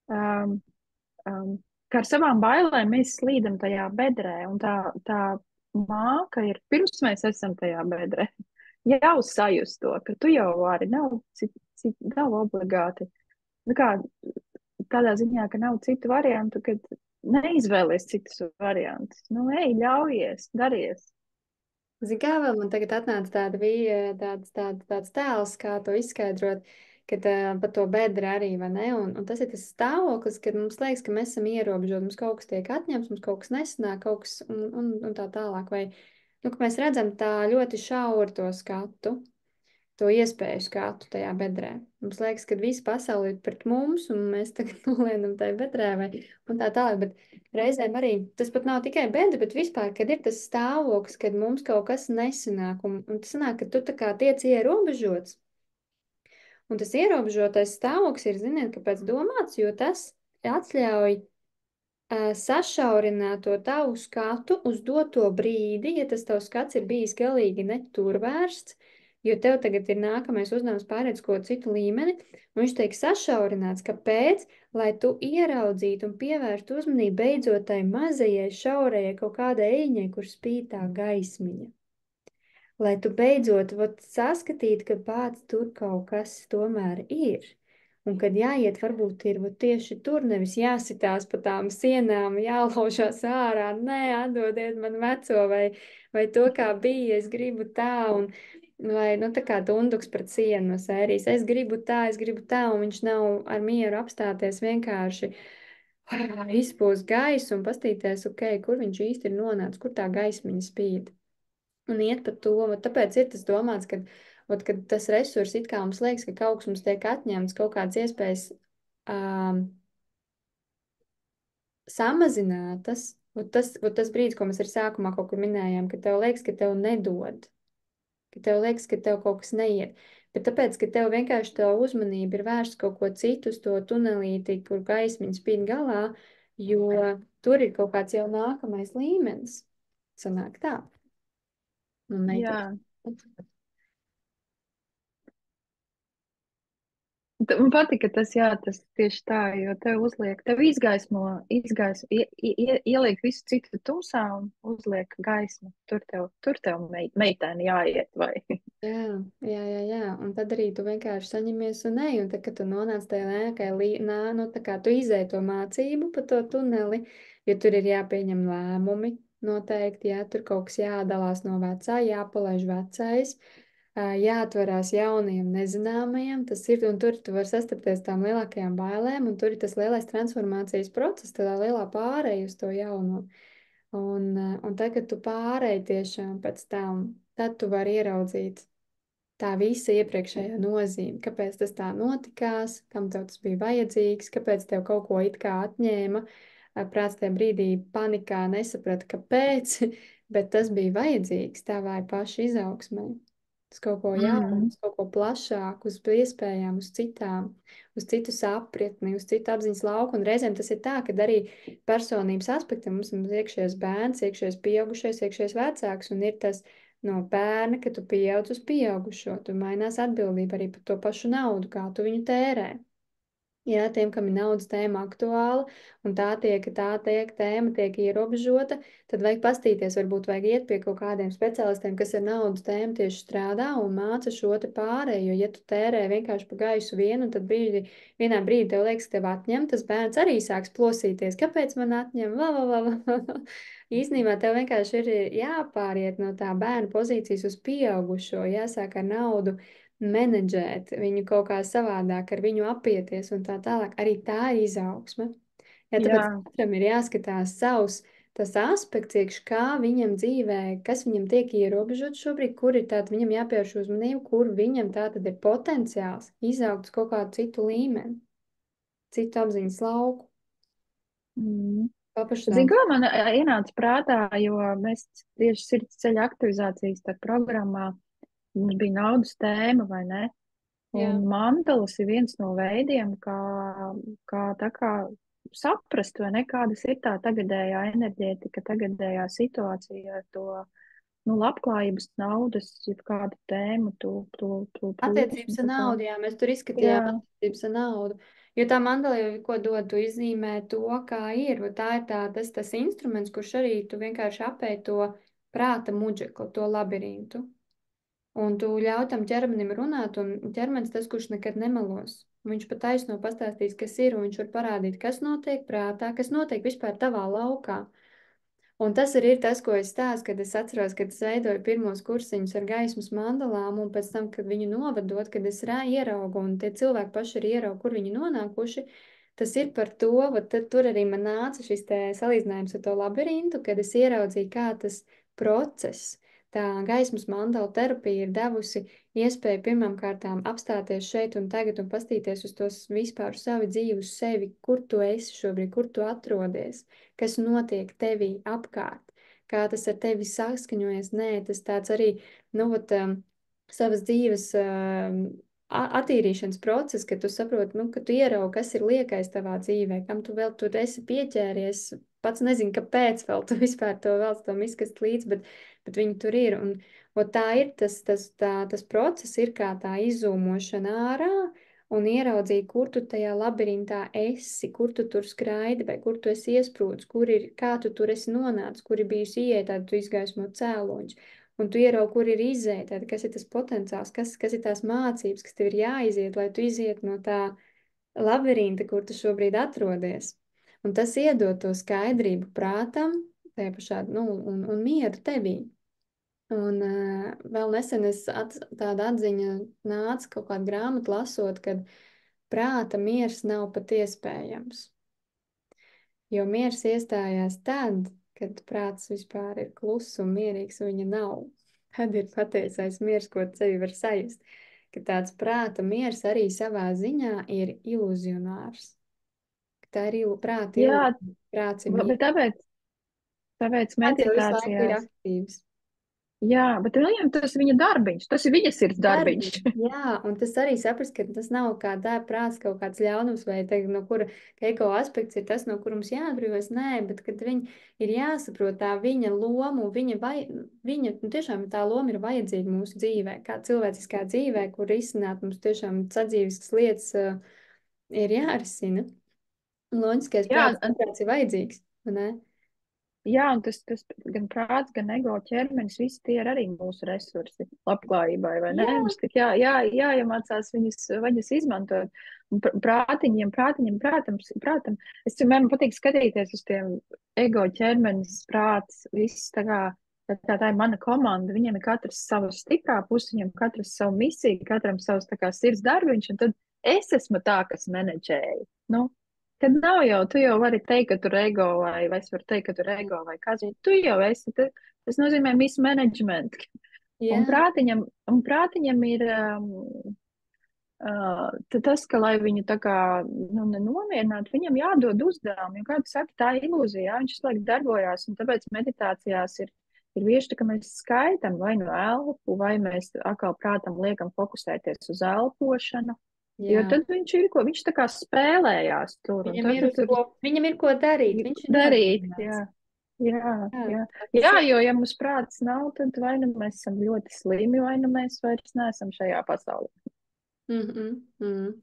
ka ar savām bailēm mēs slīdam tajā bedrē, un tā māka ir, pirms mēs esam tajā bedrē, jau sajust to, ka tu jau vari, nav obligāti. Nu kā, tādā ziņā, ka nav citu variantu, kad neizvēlies citus variantus. Nu, ej, ļaujies, daries. Zini, kā vēl man tagad atnāca tāds tēls, kā to izskaidrot, kad par to bedra arī, vai ne? Un tas ir tas stāvoklis, kad mums liekas, ka mēs esam ierobežoti, mums kaut kas tiek atņemts, mums kaut kas nesanāk, kaut kas un tā tālāk. Vai, nu, ka mēs redzam tā ļoti šauru to skatu. to iespēju skatu tajā bedrē. Mums liekas, ka visa pasaule ir pret mums, un mēs tagad nolienam tajā bedrē, vai un tā tālāk. Bet reizēm arī tas pat nav tikai bedra, bet vispār, kad ir tas stāvoklis, kad mums kaut kas nesanāk, un tas sanāk, ka tu tā kā tiec ierobežots. Un tas ierobežotais stāvoklis ir, ziniet, kāpēc domāts, jo tas atļauj sašaurināt to tavu skatu uz doto brīdi, ja tas tavs skats ir bijis galīgi neturvērsts, jo tev tagad ir nākamais uzdevums pārēc ko citu līmeni, un viņš tiek sašaurināts, kāpēc, lai tu ieraudzītu un pievērstu uzmanību beidzot tai mazajai šaurajai kaut kādai eļņai, kur spīd tā gaismiņa. Lai tu beidzot saskatītu, ka pats tur kaut kas tomēr ir. Un kad jāiet, varbūt ir tieši tur, nevis jāsitās pa tām sienām, jālaužās ārā, nē, atdodiet man veco, vai to, kā bija, es gribu tā, vai, nu, tā kā dunduks pret sienu no sērijas, es gribu tā, un viņš nav ar mieru apstāties vienkārši izpūst gaisu un pastīties, ok, kur viņš īsti ir nonācis, kur tā gaismiņa spīd. Un iet pa to, tāpēc ir tas domāts, kad tas resurs it kā mums liekas, ka kaut kas mums tiek atņemts, kaut kādas iespējas samazinātas, tas brīdis, ko mēs arī sākumā kaut kur minējām, ka tev liekas, ka tev nedod, ka tev liekas, ka tev kaut kas neiet. Bet tāpēc, ka tev vienkārši tā uzmanība ir vērsta kaut ko citu uz to tunelīti, kur gaismiņa spīd galā, jo tur ir kaut kāds jau nākamais līmenis. Sanāk tā. Un Jā. netiek. Man patika tas, jā, tas tieši tā, jo tev uzliek, tev ieliek visu citu tumsā un uzliek gaismu. Tur tev meitēni jāiet, vai? Jā. Un tad arī tu vienkārši saņemies un ej. Un tad, kad tu nonāc tajā nu, tā kā tu izēji to mācību pa to tuneli, jo tur ir jāpieņem lēmumi noteikti, jā, tur kaut kas jādalās no vecā, jāpalaiž vecais, jāatverās jauniem nezināmajiem. Tas ir, un tur tu vari sastapties tām lielākajām bailēm, un tur ir tas lielais transformācijas process, tādā lielā pāreja uz to jauno. Un tad, kad tu pārēji tiešām pēc tam, tad tu vari ieraudzīt tā visa iepriekšējā nozīme, kāpēc tas tā notikās, kam tev tas bija vajadzīgs, kāpēc tev kaut ko it kā atņēma. Prāts tajā brīdī panikā nesaprata, kāpēc, bet tas bija vajadzīgs tavai paša izaugsmai. Uz kaut ko jaunu, Mm. uz kaut ko plašāku, uz iespējām, uz citām, uz citu sapratni, uz citu apziņas lauku. Un reizēm tas ir tā, ka arī personības aspekti mums ir iekšējais bērns, iekšējais pieaugušais, iekšējais vecāks, un ir tas no bērna, ka tu pieaudz uz pieaugušo, tu mainās atbildība arī par to pašu naudu, kā tu viņu tērē. Jā, tiem, kam ir naudas tēma aktuāla, un tēma tiek ierobežota, tad vajag pastīties, varbūt vajag iet pie kaut kādiem speciālistiem, kas ar naudas tēmu tieši strādā un māca šo te pārēju, jo, ja tu tērē vienkārši pa gaisu vienu, tad vienā brīdī tev liekas, ka tev atņem, tas bērns arī sāks plosīties, kāpēc man atņem, Īsnībā tev vienkārši ir jāpāriet no tā bērna pozīcijas uz pieaugušo, jāsāk ar naudu menedžēt, viņu kaut kā savādāk ar viņu apieties un tā tālāk. Arī tā ir izaugsme. Jā, Jā, tāpēc katram ir jāskatās savs tas aspekts, iekš kā viņam dzīvē, kas viņam tiek ierobežots šobrīd, kur ir tātad viņam jāpievērš uzmanību, kur viņam tātad ir potenciāls izaugt uz kaut kādu citu līmeni, citu apziņas lauku, Zini, paplašināt. kā man ienāca prātā, jo mēs tieši sirds ceļa aktivizācijas tā programmā, mums bija naudas tēma, vai ne? Jā. Un mandalas ir viens no veidiem, kā tā kā saprast, vai ne, kādas ir tā tagadējā enerģētika, tagadējā situācija ar to, nu, labklājības, naudas, jeb kādu tēmu, to plūsmu, Attiecības ar tā kā, naudu, jā, mēs tur jā, izskatījām attiecības ar naudu. Jo tā mandala jau, ko dod, tu izzīmē to, kā ir. Tā ir tas instruments, kurš arī tu vienkārši apēj to prāta muģekli, to labirintu. Un tu ļauj tam ķermenim runāt, un ķermenis tas, kurš nekad nemelos. Viņš pat taisno pastāstīs, kas ir, un viņš var parādīt, kas notiek prātā, kas notiek vispār tavā laukā. Un tas arī ir tas, ko es stāstu, kad es atceros, kad es veidoju pirmos kursiņus ar gaismas mandalām, un pēc tam, kad viņu novadot, kad es ieraugu, un tie cilvēki paši arī ierauga, kur viņi nonākuši, tas ir par to, tad tur arī man nāca šis te salīdzinājums ar to labirintu, kad es ieraudzīju, kā tas process, tā gaismas mandala terapija ir devusi iespēju pirmām kārtām apstāties šeit un tagad un pastīties uz tos vispār uz savu dzīvi, uz sevi, kur tu esi šobrīd, kur tu atrodies, kas notiek tevī apkārt, kā tas ar tevi saskaņojas. Nē, tas tāds arī, nu, vat, savas dzīves attīrīšanas process, ka tu saproti, nu, ka tu ieraugi, kas ir liekais tavā dzīvē, kam tu vēl tur esi pieķēries, pats nezinu, kāpēc vēl tu vispār to vēl tam izkast līdz, bet viņi tur ir. Un tā ir tas process, ir kā tā izzūmošana ārā un ieraudzīt, kur tu tajā labirintā esi, kur tu tur skraidi vai kur tu esi iesprūdis, kā tu tur esi nonācis, kur ir bijusi ieeja, tad tu izgaismo cēloņus. Un tu ieraugi, kur ir izēja, tad kas ir tas potenciāls, kas ir tās mācības, kas tev ir jāiziet, lai tu iziet no tā labirinta, kur tu šobrīd atrodies. Un tas iedod to skaidrību prātam, tajā pašā, nu, un mieru tevī. Un vēl nesen tāda atziņa nāca kaut kādu grāmatu lasot, kad prāta miers nav pat iespējams. Jo miers iestājās tad, kad prāts vispār ir kluss un mierīgs, un viņa nav. Tad ir patiesais miers, ko sevi var sajust. Ka tāds prāta miers arī savā ziņā ir iluzionārs. Tā ir prāta Jā, ilūzija. Prāts ir bet mieres. tāpēc Prāts jau visu laiku ir meditācijās. aktīvs. Jā, bet viņam tas ir viņa darbiņš, tas ir viņa sirds darbiņš. Darbi, jā, un tas arī saprast, ka tas nav kā tā prāts kaut kāds ļaunums vai teikt, no kura ego aspekts ir tas, no kur mums jāatbrīvojas. Nē, bet kad viņi ir jāsaprot tā viņa lomu, viņa nu, tiešām tā loma ir vajadzīga mūsu dzīvē, kā cilvēciskā dzīvē, kur izsināt mums tiešām sadzīviskas lietas ir jārisina. Loģiskais Jā, prāts, prāts ir vajadzīgs, vai ne? jā, un tas gan prāts, gan ego ķermenis, visi tie ir arī mūsu resursi labklājībai, vai ne? Jā, Mums tik jāiemācās viņus izmantot. Un prātam, es vienmēr man patīk skatīties uz tiem ego ķermenis, prāts, viss tā ir mana komanda, viņiem ir katrs sava stiprā puse, viņiem katrs savu misiju, katram savs tā kā sirds darbiņš, un tad es esmu tā, kas menedžēja. Nu, kad nav jau, tu jau vari teikt, ka tur ego vai es varu teikt, ka tur ego vai kāds, tu jau esi, tas nozīmē mismanagement. jā, Un prātiņam ir tas, ka, lai viņu tā kā, nu, nenomierinātu, viņam jādod uzdevumi, jo, kā tu saki, tā ir ilūzija, jā, viņš visu laiku darbojās, un tāpēc meditācijās ir bieži tā, ka mēs skaitam vai no elpu, vai mēs atkal prātam liekam fokusēties uz elpošanu. Jo jā. tad viņš ir ko, viņš tā kā spēlējās tur, un Viņam tad ir, tur viņam ir ko darīt, viņš ir darīt, nodarbināts. jā, jā, Jā, jā. tas Jā, ir. jo ja mums prāts nav, tad vai nu mēs esam ļoti slimi, vai nu mēs vairs neesam šajā pasaulē.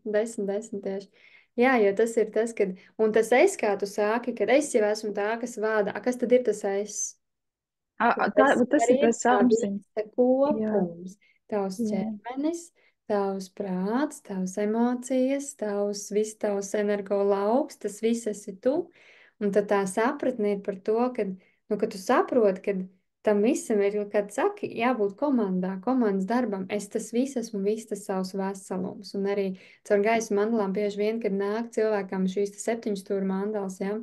Desmit tieši. Jā, jo tas ir tas, kad, un tas es, kā tu sāki, kad es jau esmu tā, kas vada, kas tad ir tas es? Tas Tas ir ir tas kā apziņas. visa Jā, kopums. Tavs jā. ķermenis, tavs prāts, tavs emocijas, viss tavs energo lauks, tas viss esi tu. Un tad tā sapratne ir par to, ka, nu, ka tu saproti, ka tam visam ir, kad saki, jābūt komandā, komandas darbam. Es tas viss esmu, viss tas savs veselums. Un arī caur gaisa mandalām bieži vien, kad nāk cilvēkam šīs 7 stūra mandals, ja,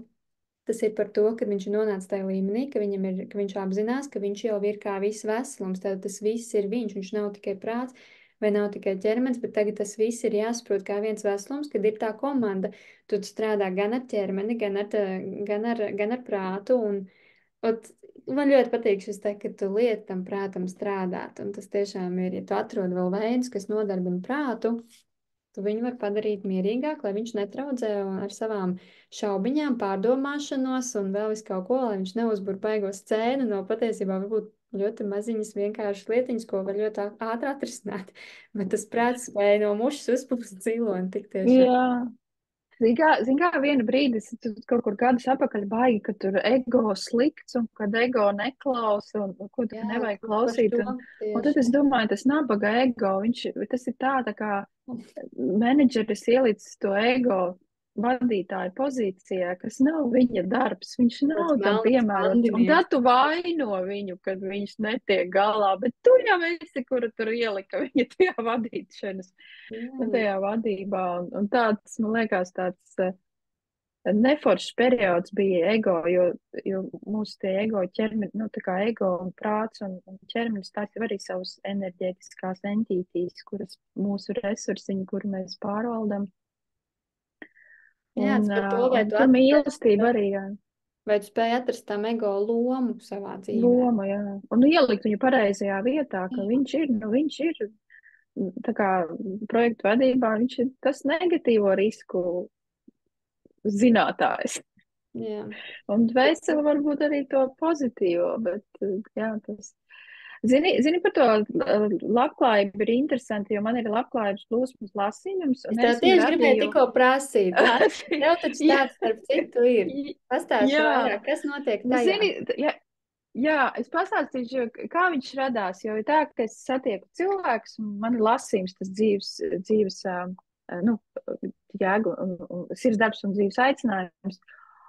tas ir par to, ka viņš ir nonācis tajā līmenī, ka viņš apzinās, ka viņš jau ir kā viss veselums. Tad tas viss ir viņš nav tikai prāts vai nav tikai ķermenis, bet tagad tas viss ir jāsaprot kā viens veselums, kad ir tā komanda. Tu strādā gan ar ķermeni, gan ar prātu. Man ļoti patīk šis te, ka tu lieti tam prātam strādāt. Un tas tiešām ir, ja tu atrod vēl veidus, kas nodarbina prātu, tu viņu var padarīt mierīgāk, lai viņš netraudzē ar savām šaubiņām, pārdomāšanos un vēl visu kaut ko, lai viņš neuzbur baigo scēnu no patiesībā varbūt ļoti maziņas vienkāršas lietiņas, ko var ļoti ātri atrisināt. Bet tas prāts spēja no mušas uzpūst ziloni tik tiešām. Jā. Zin kā, vienu brīdi es kaut kur gadus apakaļ baigi, ka tur ego slikts un kad ego neklausa un ko tu Jā, nevajag par klausīt. to Un tad tieši. es domāju, tas nabaga ego, tas ir tā kā menedžeris ielicis to ego vadītāju pozīcijā, kas nav viņa darbs, viņš nav Tāds tam melns piemērots. Un pandinieks. tad tu vaino viņu, kad viņš netiek galā, bet tu jau esi, kura tur ielika viņa tajā vadīšanas, Jā. tajā vadībā. Un tāds, man liekas, tāds neforšs periods bija ego, jo mūsu tie ego ķermeni, nu, tā kā ego un prāts un ķermenis, tās jau arī savas enerģētiskās entitītes, kuras mūsu resursiņi, kur mēs pārvaldam. Jā, tas par to, vai Un tu tur atrast, mīlestība arī, jā, vai tu spēj atrast tam ego lomu savā dzīvē. loma, jā. Un ielikt viņu pareizajā vietā, ka viņš ir, tā kā projektu vadībā, viņš ir tas negatīvo risku zinātājs. Jā. Un dvēseli varbūt arī to pozitīvo, bet, jā, tas. Zini par to labklājību ir interesanti, jo man ir labklājības plūsmas lasījums, Es un tev es viņu tieši gribēju radīju. tikko prasīt, tev taču Jā, tāds starp citu ir. Pastāsti jā. vairāk, kas notiek Nu, tajā. zini, jā, jā, es pastāstīšu, kā viņš radās, jo ir tā, ka es satieku cilvēkus, un man ir lasījums, tas dzīves nu, jēga un sirds darbs un dzīves aicinājums.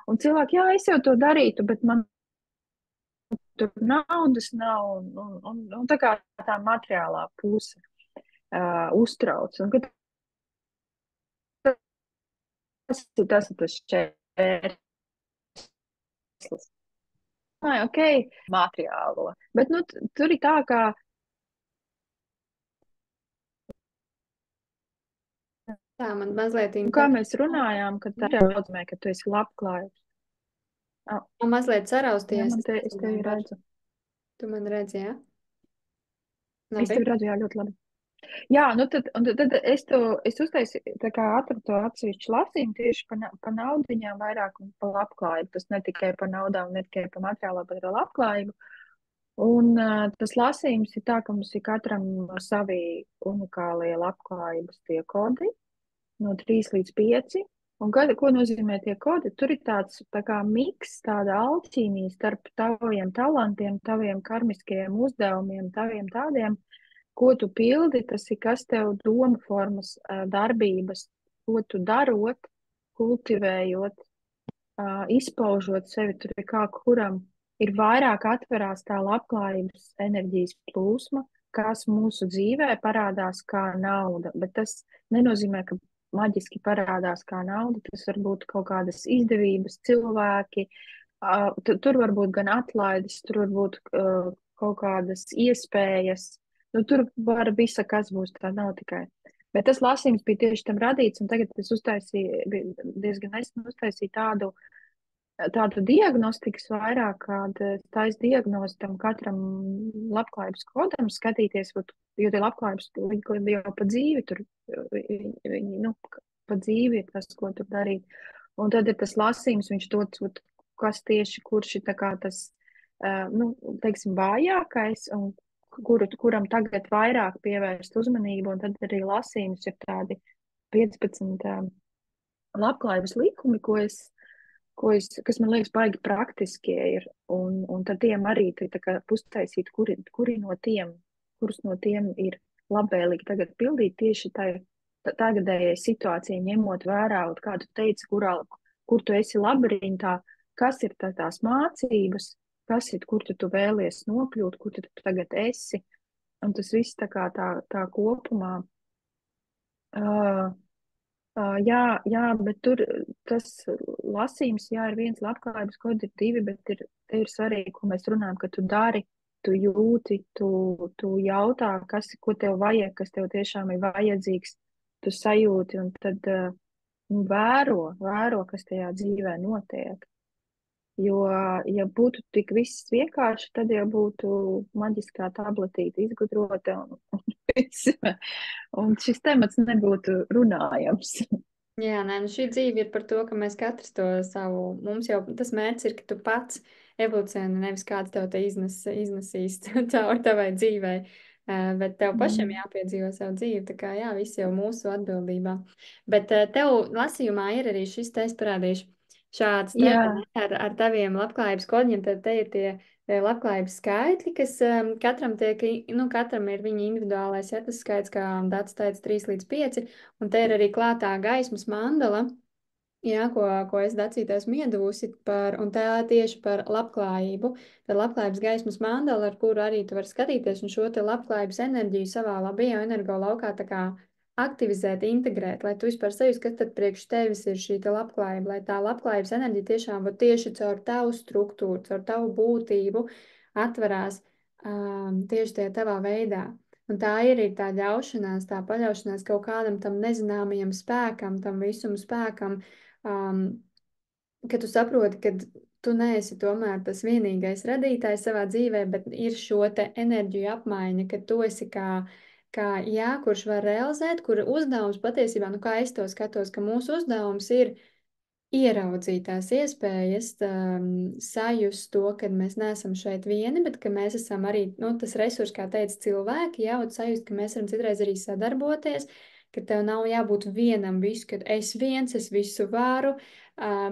Un cilvēki, jā, es jau to darītu, bet man tur naudas nav, un tā kā tā materiālā puse uztrauc. Un, kad tas ir tas šķērslis. Ok, materiālo. Bet, nu, tur ir tā, ka, Tā man mazliet kā mēs runājām, ka tā jau nozīmē, ka tu esi labklājīgs. man mazliet Jā, sarausties. man Es es nezināju, tevi redzu. tu man redzi, jā? Es Labi. tevi redzu, jā, ļoti labi. Jā, nu tad es uztaisīju, tā kā atradu to atsevišķu lasījumu tieši pa naudiņām vairāk un pa labklājību. Tas ne tikai pa naudām, ne tikai pa materiālā, bet arī labklājību. Un tas lasījums ir tā, ka mums ir katram savi unikālie labklājības tie kodi no 3 līdz 5. Un ko nozīmē tie kodi? Tur ir tāds tā kā miks, tāda alķīmija starp taviem talantiem, taviem karmiskajiem uzdevumiem, taviem tādiem, ko tu pildi, tas ir kas tev doma formas, darbības, ko tu darot, kultivējot, izpaužot sevi, tur ir kā kuram ir vairāk atverās tā labklājības enerģijas plūsma, kas mūsu dzīvē parādās kā nauda, bet tas nenozīmē, ka maģiski parādās kā nauda, tas var būt kaut kādas izdevības, cilvēki, tur var būt gan atlaides, tur var būt kaut kādas iespējas, nu tur var visa, kas būs, tā nav tikai. Bet tas lasījums bija tieši tam radīts, un tagad es uztaisīju, diezgan nesen uztaisīju tādu diagnostikas vairāk, kāda taisa diagnozi tam katram labklājības kodam, skatīties, jo tie labklājības viņi jau pa dzīvi tur, viņi, nu, pa dzīvi ir tas, ko tur darīt. Un tad ir tas lasījums, viņš dod, kas tieši, kurš ir tā kā tas, nu, teiksim, vājākais, un kuram tagad vairāk pievērst uzmanību, un tad arī lasījums ir tādi 15 labklājības likumi, kas man liekas baigi praktiskie ir, un tad tiem arī tā kā pustaisīt, kurus no tiem ir labvēlīgi tagad pildīt tieši tagadējai situācijai, ņemot vērā, kā tu teici, kur tu esi labirintā, kas ir tās mācības, kas ir, kur tu vēlies nokļūt, kur tu tagad esi, un tas viss tā kopumā. Jā, bet tur tas lasījums, jā, ir viens labklājības kods, ir 2, bet te ir svarīgi, ko mēs runājam, ka tu dari, tu jūti, tu jautā, ko tev vajag, kas tev tiešām ir vajadzīgs, tu sajūti un tad vēro, kas tajā dzīvē notiek. Jo, ja būtu tik viss vienkārši, tad jau būtu maģiskā tabletīte izgudrota un šis temats nebūtu runājams. Jā, nē, nu šī dzīve ir par to, ka mēs katrs to savu, mums jau tas mērķis ir, ka tu pats evolucionē, nevis kāds tev te iznesīs caur tavai dzīvei, bet tev pašam jāpiedzīvo savu dzīvi, tā kā jā, viss jau mūsu atbildībā. Bet tev lasījumā ir arī šis te, es parādīšu, šāds te, vai Jā, ne, ar taviem labklājības kodņiem, tad te ir tie labklājības skaitļi, kas katram tiek, nu, katram ir viņa individuālais, ja tas skaits, kā Dats teica, 3 līdz 5, un te ir arī klātā gaismas mandala, jā, ko es Dacītēs iedavusi par, un tā tieši par labklājību. Tad labklājības gaismas mandala, ar kuru arī tu vari skatīties, un šo te labklājības enerģiju savā bioenergo laukā tā kā aktivizēt, integrēt, lai tu vispār sajūti, kas tad priekš tevis ir šī te labklājība, lai tā labklājības enerģija tiešām var tieši caur tavu struktūru, caur tavu būtību atverās tieši tajā tavā veidā. Un tā ir tā ļaušanās, tā paļaušanās kaut kādam tam nezināmajam spēkam, tam visuma spēkam, ka tu saproti, ka tu neesi tomēr tas vienīgais radītājs savā dzīvē, bet ir šo te enerģiju apmaiņa, ka tu esi kā jā, kurš var realizēt, kura uzdevums patiesībā, nu kā es to skatos, ka mūsu uzdevums ir ieraudzīt tās iespējas, sajust to, ka mēs neesam šeit vieni, bet ka mēs esam arī, nu, tas resurs, kā teica cilvēki, jā, un sajust, ka mēs varam citreiz arī sadarboties, ka tev nav jābūt vienam visu, ka es viens, es visu varu,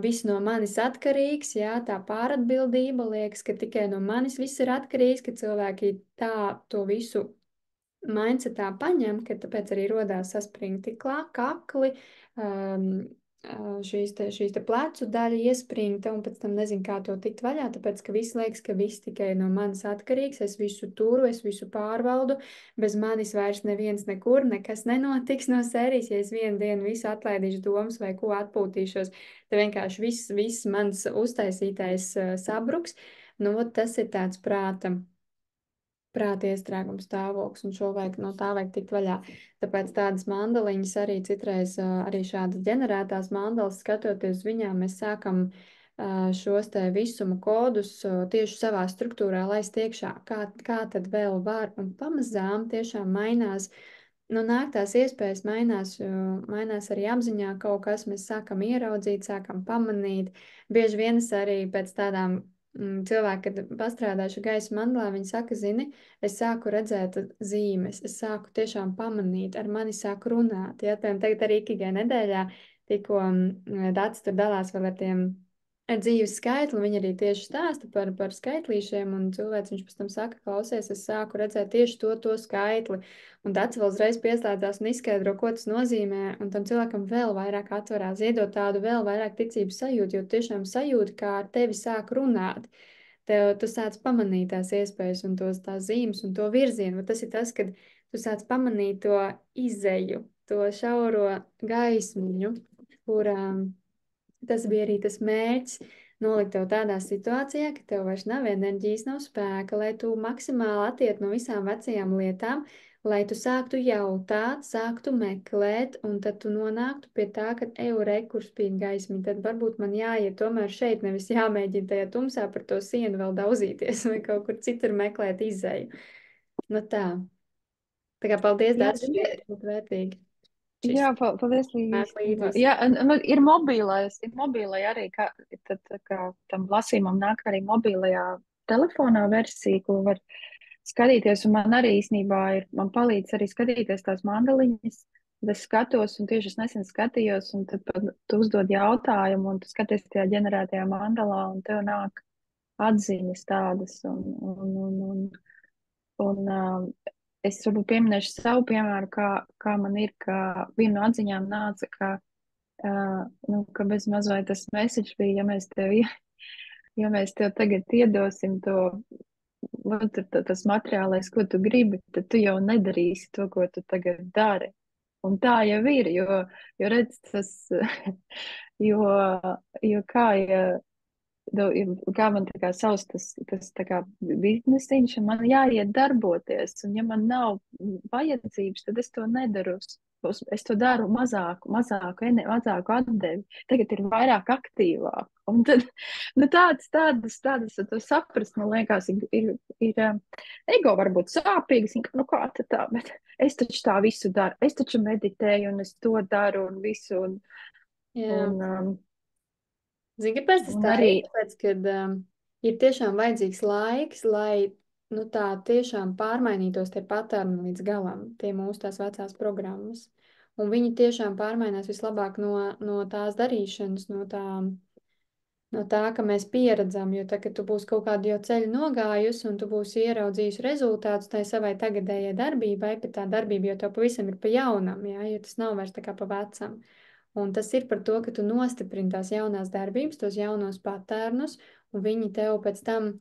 viss no manis atkarīgs, jā, tā pāratbildība liekas, ka tikai no manis viss ir atkarīgs, ka cilvēki tā to visu mindsetā paņem, ka tāpēc arī rodās saspringti kakli, šīs te plecu daļa iespringta, un pēc tam nezinu, kā to tikt vaļā, tāpēc, ka viss liekas, ka viss tikai no manis atkarīgs, es visu turu, es visu pārvaldu, bez manis vairs neviens nekur, nekas nenotiks no sērijas, ja es vienu dienu visu atlaidīšu domas vai ko atpūtīšos, tad vienkārši viss mans uztaisītais sabruks, nu, tas ir tāds prāta iestrēguma stāvoklis, un no tā vajag tikt vaļā. Tāpēc tādas mandaliņas arī citreiz, arī šādas ģenerētās mandalas, skatoties uz viņām, mēs sākam šos te visuma kodus tieši savā struktūrā laist iekšā, kā tad vēl var, un pamazām tiešām mainās. Nu, nāk tās iespējas, mainās arī apziņā kaut kas, mēs sākam ieraudzīt, sākam pamanīt. Bieži vien es arī pēc tādām cilvēki, kad pastrādājuši gaisa mandlā, viņi saka, zini, es sāku redzēt zīmes, es sāku tiešām pamanīt, ar mani sāku runāt. Ja, tagad arī ikīgai nedēļā tikko Dats tur dalās vēl ar tiem ar dzīves skaitli, viņi arī tieši stāsta par skaitlīšiem, un cilvēks viņš pēc tam saka, klausies, es sāku redzēt tieši to skaitli, un Dats vēl uzreiz pieslēdzās un izskaidro, ko tas nozīmē, un tam cilvēkam vēl vairāk atverās, iedot tādu vēl vairāk ticības sajūtu, jo tiešām sajūta, kā ar tevi sāk runāt. Tu sāc pamanīt tās iespējas un tās zīmes un to virzienu. Tas ir tas, kad tu sāc pamanīt to izeju, to šauro gaismiņu, kurām tas bija arī tas mērķis, nolikt tev tādā situācijā, ka tev vairs nav enerģijas, nav spēka, lai tu maksimāli attiet no visām vecajām lietām, lai tu sāktu jautāt, sāktu meklēt, un tad tu nonāktu pie tā, ka eure, kur spīd gaismiņa, tad varbūt man jāiet tomēr šeit, nevis jāmēģina tajā tumsā par to sienu vēl daudzīties vai kaut kur citur meklēt izēju. Nu tā. Tā kā paldies, Jā, Dārts, šī ir ļoti vērtīgi. Šis jā, paldies, nāk Līga. līdzi. Jā, nu, ir mobilai arī, kā tam lasījumam nāk arī mobilajā telefonā versija, ko var skatīties, un man arī īstenībā man palīdz arī skatīties tās mandaliņas, tad es skatos, un tieši es nesen skatījos, un tad tu uzdod jautājumu, un tu skaties tajā ģenerētajā mandalā, un tev nāk atziņas tādas, un es varbūt pieminēšu savu piemēru, kā man ir, ka viena no atziņām nāca, nu, ka bez mazliet tas message bija, ja mēs tev tagad iedosim to, nu, tas materiālais, ko tu gribi, tad tu jau nedarīsi to, ko tu tagad dari. Un tā jau ir, jo redz, jo kā, ja, kā man tā kā savs tas tā kā biznesiņš, un man jāiet darboties, un ja man nav vajadzības, tad es to nedaru. Es to daru mazāku atdevi. Tagad ir vairāk aktīvāk. Un tad, nu tādas to saprast, man liekas, ir ego varbūt sāpīgas, nu kā tā, bet es taču tā visu daru. Es taču meditēju, un es to daru, un visu, Jā. un, Zini, kāpēc tas un tā arī ir? Tāpēc, kad ir tiešām vajadzīgs laiks, lai nu, tā tiešām pārmainītos tie paterni līdz galam, tie mūsu tās vecās programmas. Un viņi tiešām pārmainās vislabāk no tās darīšanas, no tā, ka mēs pieredzam, jo tā, ka tu būsi kaut kādu jau ceļu nogājusi un tu būsi ieraudzījusi rezultātus tai savai tagadējai darbībai, bet tā darbība jau tev pavisam ir pa jaunam, jā, jo tas nav vairs tā kā pa vecam. Un tas ir par to, ka tu nostiprini tās jaunās darbības, tos jaunos patērnus, un viņi tev pēc tam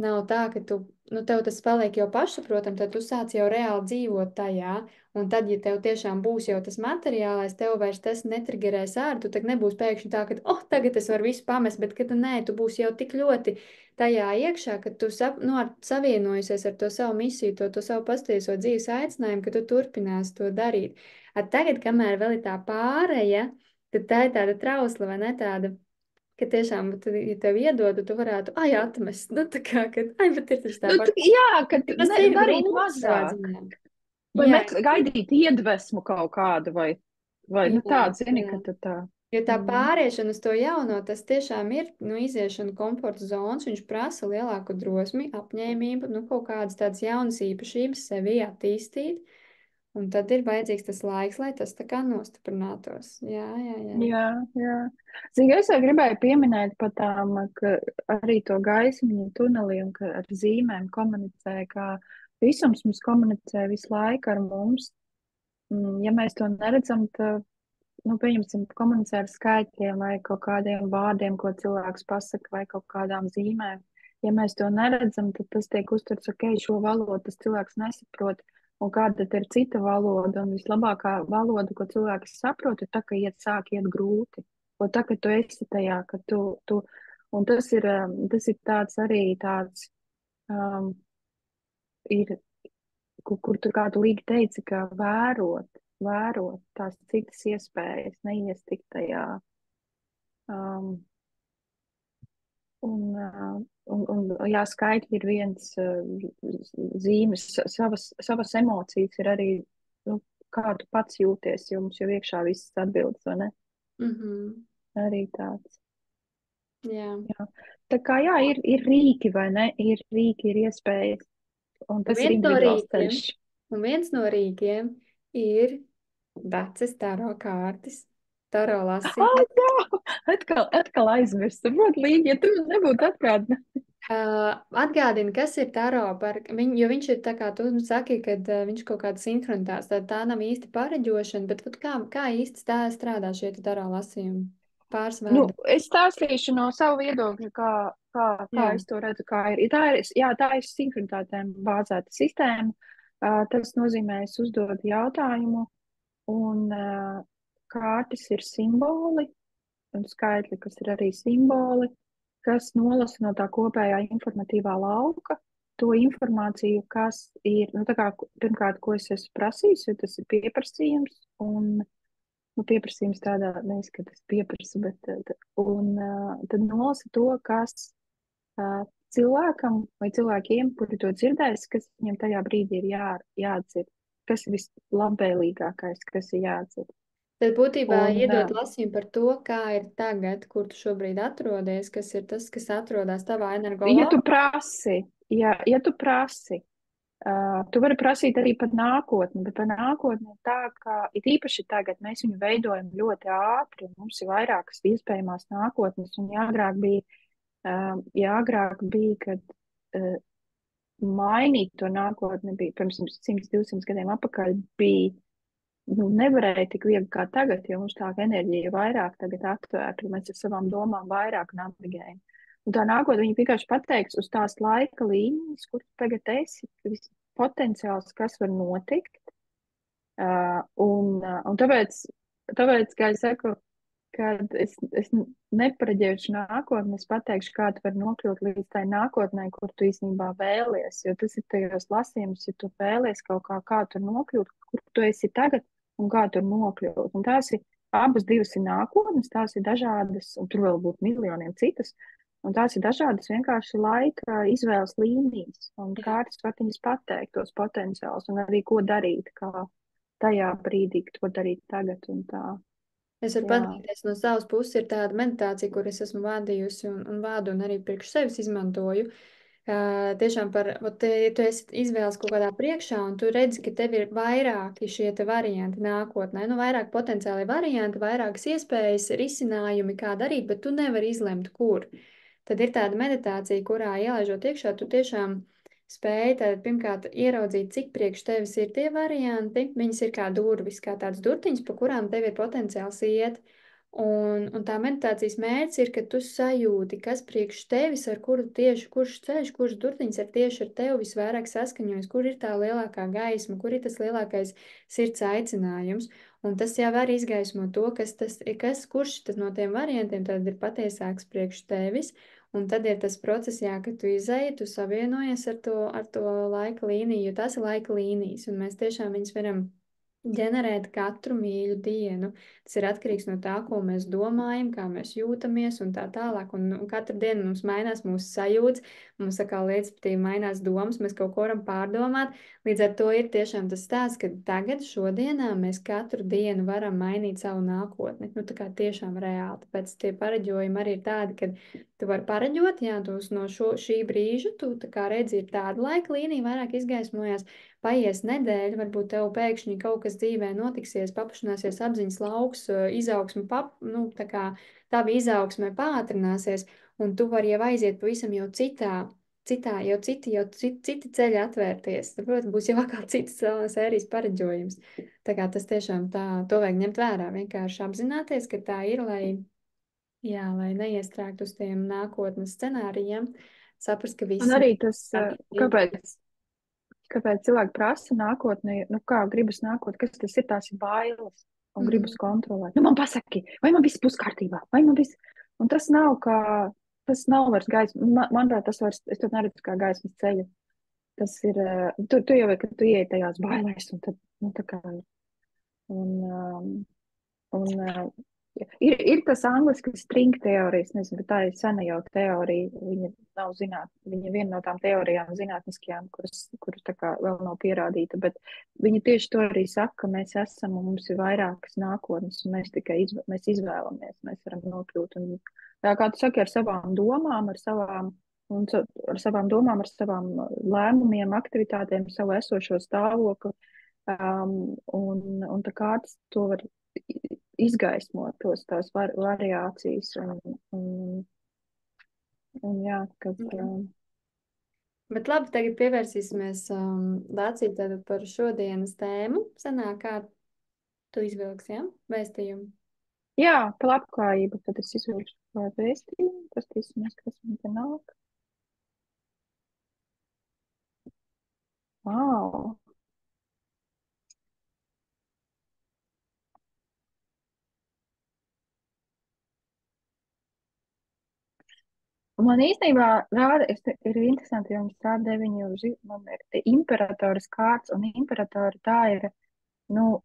Nav tā, ka tu, nu, tev tas paliek jau pašsaprotam, tad tu sāc jau reāli dzīvot tajā, un tad, ja tev tiešām būs jau tas materiālais, tev vairs tas netriggerēs ārā, tu tad nebūs pēkšņi tā, ka, oh, tagad es varu visu pamest, bet, ka tu nē, tu būsi jau tik ļoti tajā iekšā, ka tu, nu, savienojusies ar to savu misiju, to savu pastīso dzīves aicinājumu, ka tu turpinās to darīt. At tagad, kamēr vēl ir tā pāreja, tad tā ir tāda trausla, vai ne tāda, ka tiešām, ja tev iedodu, tu varētu, ai, atmest. Nu, tā kā, ka, ai, bet ir taču Nu, tāpat. jā, ka Tas ir darīt grūti savā mazāk. ziņā. Vai Jā, gaidīt iedvesmu kaut kādu, vai nu jā, tādu, zini, jā. ka tu tā. Jo tā Mm. pāriešana uz to jauno, tas tiešām ir, nu, iziešana komforta zonas, viņš prasa lielāku drosmi, apņēmību, nu, kaut kādas tādas jaunas īpašības sevi attīstīt, un tad ir vajadzīgs tas laiks, lai tas tā kā nostiprinātos. Jā, jā, jā. Jā, jā. Zini, es vēl gribēju pieminēt par tām, ka arī to gaismiņu tunelī un ka ar zīmēm komunicē, ka visums mums komunicē visu laiku ar mums. Ja mēs to neredzam, tad, nu, pieņemsim, komunicē ar skaitļiem vai kaut kādiem vārdiem, ko cilvēks pasaka, vai kaut kādām zīmēm. Ja mēs to neredzam, tad tas tiek uztverts, ok, šo valodu tas cilvēks nesaprot. Un kāda tad ir cita valoda? Un vislabākā valoda, ko cilvēks saprot, ir tā, ka sāk iet grūti. Un tā, ka tu esi tajā, ka tu un tas ir tāds arī tāds, um, ir, kur tu kādu līgi teici, ka vērot tās citas iespējas, neiestikt tajā. Um, jā, skaitļi ir viens zīmes, savas emocijas ir arī, nu, kā tu pats jūties, jo mums jau iekšā visas atbildes, vai ne? Mhm. Arī tāds. Jā. Jā. Tā kā jā, ir rīki, vai ne? Ir rīki, ir iespējas, un Un tas ir individuāls ceļš. viens no rīkiem ir vecas taro kārtas, taro Ah, lasīt. jā! Atkal aizmirst. Saprot, Līga, ja tu man nebūtu atgādinājis. Atgādini, kas ir taro par viņu, jo viņš ir tā kā tu saki, kad viņš kaut kāda sinhronitās, tad tā nav īsti pareģošana, bet vat kā īsti tā strādā šie te taro lasījumi? Pāris Nu, vārdi. es stāstīšu no sava viedokļa, kā Jā. es to redzu, kā ir. Jā, tā ir sinhronitātēm bāzēta sistēma. Tas nozīmē, es uzdodu jautājumu, un kārtas ir simboli, un skaitļi, kas ir arī simboli, kas nolasa no tā kopējā informatīvā lauka to informāciju, kas ir, nu, tā kā, pirmkārt, ko es esmu prasījis, jo tas ir pieprasījums, un nu, pieprasījums tādā nevis, ka tas pieprasa, bet tad nolasa to, kas cilvēkam vai cilvēkiem, kuri to dzirdēs, kas viņam tajā brīdī ir jāatdzird, kas ir vislabvēlīgākais, kas ir jāatdzird. Tad būtībā Un, iedot lasījumu par to, kā ir tagad, kur tu šobrīd atrodies, kas ir tas, kas atrodas tavā ja tu energolaukā. prasi, ja tu prasi, tu vari prasīt arī par nākotni, bet par nākotni ir tā, ka it īpaši tagad mēs viņu veidojam ļoti ātri, un mums ir vairākas iespējamās nākotnes, un agrāk bija, kad mainīt to nākotni bija pirms 100, 200 gadiem atpakaļ, bija, nu, nevarēja tik viegli kā tagad, jo mums tā enerģija vairāk tagad atvērta, un mēs ar savām domām vairāk navigējam. Un tā nākotnē viņa vienkārši pateiks uz tās laika līnijas, kur tu tagad esi, viss potenciāls, kas var notikt. Un tāpēc, kā es saku, kad es nepareģēšu nākotni, es pateikšu, kā tu vari nokļūt līdz tai nākotnē, kur tu īstenībā vēlies. Jo tas ir tajos lasījumos, ja tu vēlies kaut kā tur nokļūt, kur tu esi tagad un kā tur nokļūt. Un tās ir abas divas ir nākotnes, tās ir dažādas, un tur vēl būtu miljoniem citas. Un tās ir dažādas vienkārši laika izvēles līnijas, un kārtas var viņas pateikt tos potenciālus, un arī ko darīt, kā tajā brīdī, ko darīt tagad un tā. Es varu Jā. padalīties no savas puses, ir tāda meditācija, kur es esmu vadījusi un vādu un arī priekš sevis izmantoju. Tiešām ja tu esi izvēles kaut kādā priekšā un tu redzi, ka tev ir vairāki šie te varianti nākotnē, nu vairāk potenciāli varianti, vairākas iespējas, risinājumi, kā darīt, bet tu nevari izlemt, kur. Tad ir tāda meditācija, kurā ielaižot iekšā, tu tiešām spēj tātad pirmkārt ieraudzīt, cik priekš tevis ir tie varianti. Viņas ir kā durvis, kā tādas durtiņas, pa kurām tev ir potenciāls iet. Un tā meditācijas mērķis ir, ka tu sajūti, kas priekš tevis, ar kuru tieši, kurš ceļš, kurš durtiņš ir tieši ar tevi visvairāk saskaņojis, kur ir tā lielākā gaisma, kur ir tas lielākais sirds aicinājums. Un tas jau var izgaismo to, kurš tad no tiem variantiem tad ir patiesāks priekš tevis. Un tad ir tas process, jā, ka tu izēji, tu savienojies ar to laika līniju, jo tas ir laika līnijas, un mēs tiešām viņus varam ģenerēt katru mīļu dienu. Tas ir atkarīgs no tā, ko mēs domājam, kā mēs jūtamies un tā tālāk. Un katru dienu mums mainās mūsu sajūtas, mums atkal līdzpatīvi mainās domas, mēs kaut ko varam pārdomāt. Līdz ar to ir tiešām tas stāsts, ka tagad, šodienā, mēs katru dienu varam mainīt savu nākotni. Nu, tā kā tiešām reāli. Tāpēc tie pareģojumi arī ir tādi, ka tu vari pareģot, jā, tu no šī brīža, tu tā kā redzi, ir tāda laika līnija, vairāk izgaismojās. Paies nedēļa, varbūt tev pēkšņi kaut kas dzīvē notiksies, paplašināsies apziņas lauks, izaugsme, nu, tā kā tava izaugsme pātrināsies, un tu vari jau aiziet pavisam jau citi ceļi atvērties. Tad, protams, būs jau atkal citas sērijas pareģojums. Tā kā tas tiešām tā, to vajag ņemt vērā, vienkārši apzināties, ka tā ir, lai neiestrēgt uz tiem nākotnes scenārijiem, saprast, ka Un viss arī tas, ir. kāpēc cilvēki prasa nākotnē, nu kā gribas nākotnē, kas tas ir, tās ir bailes un gribas kontrolēt. Nu man pasaki, vai man viss būs kārtībā, vai man viss, un tas nav kā, tas nav vairs gaismas, manuprāt, tas vairs, es to neredzu kā gaismas ceļu. Tas ir, tu jau, kad tu ieej tajās bailēs, un tad, nu tā kā, un, un ir tas angliski string teorijas, nezinu, bet tā ir sena jau teorija, viņa nav viņa viena no tām teorijām zinātniskajām, kuras tā kā vēl nav pierādīta, bet viņa tieši to arī saka, ka mēs esam un mums ir vairākas nākotnes, un mēs tikai mēs izvēlamies, mēs varam nokļūt, un tā kā tu saki, ar savām domām, ar savām domām, ar savām lēmumiem, aktivitātēm, savu esošo stāvokli, un tā kā tas to var izgaismot tās variācijas. Un jā, kad, Jā. Bet labi, tagad pievērsīsimies Dāciju tātad par šodienas tēmu. Sanāk, kā tu izvilksi, ja? Vēstījumu. jā, par labklājību, tad es izvilkšu kādu vēstījumu, paskatīsimies, kas man te nāk. Wow. Un man īstenībā ir interesanti, jo mums rāda 9 man ir imperatoras kārts, un imperatora tā ir, nu,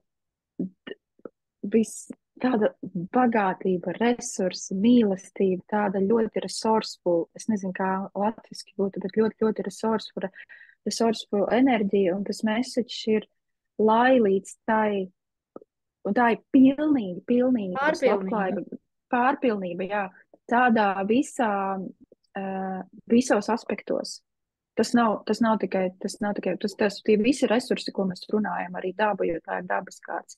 tāda bagātība, resursi, mīlestība, tāda ļoti resourceful, es nezinu, kā latviski būtu, bet ļoti, ļoti resourceful enerģija, un tas message ir, lai līdz tai, un tā ir pilnības Pārpilnība. labklājība, pārpilnība, jā, tādā visos aspektos. Tas nav tikai, tie visi resursi, ko mēs runājam, arī daba, jo tā ir dabas kārts.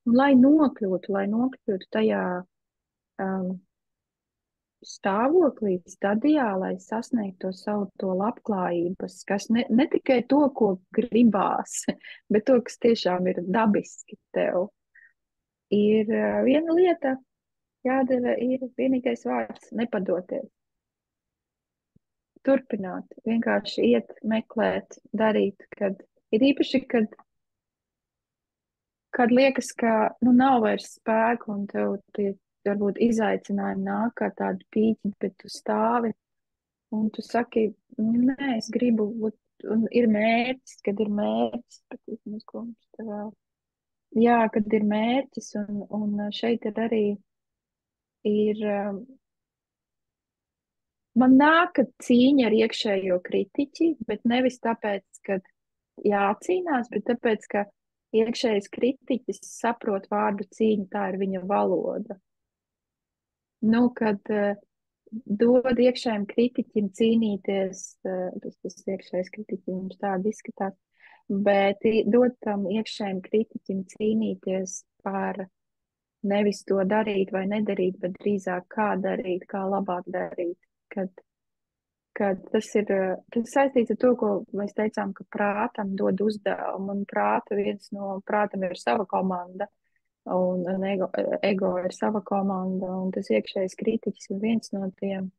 Un, lai nokļūtu tajā stāvoklī, stadijā, lai sasniegtu to labklājības, kas ne tikai to, ko gribās, bet to, kas tiešām ir dabiski tev, ir viena lieta, jādara, ir vienīgais vārds - nepadoties. Turpināt, vienkārši iet, meklēt, darīt, ir īpaši, kad liekas, ka nu, nav vairs spēku un tev tie varbūt izaicinājumi nāk kā tādi pīķi, bet tu stāvi un tu saki, nē, es gribu, un ir mērķis, kad ir mērķis, bet vismaz, ko mums te vēl. Jā, kad ir mērķis, un šeit ir arī, man nāk cīņa ar iekšējo kritiķi, bet nevis tāpēc, ka jācīnās, bet tāpēc, ka iekšējais kritiķis saprot vārdu cīņa, tā ir viņa valoda. Nu, kad dod iekšējiem kritiķim cīnīties, tas iekšējais kritiķis mums tādi izskatās, bet dod tam iekšējiem kritiķim cīnīties par nevis to darīt vai nedarīt, bet drīzāk kā darīt, kā labāk darīt. Kad tas ir saistīts ar to, ko mēs teicām, ka prātam dod uzdevumu, un prātam ir sava komanda. un ego ir sava komanda, un tas iekšējais kritiķis ir viens no tiem.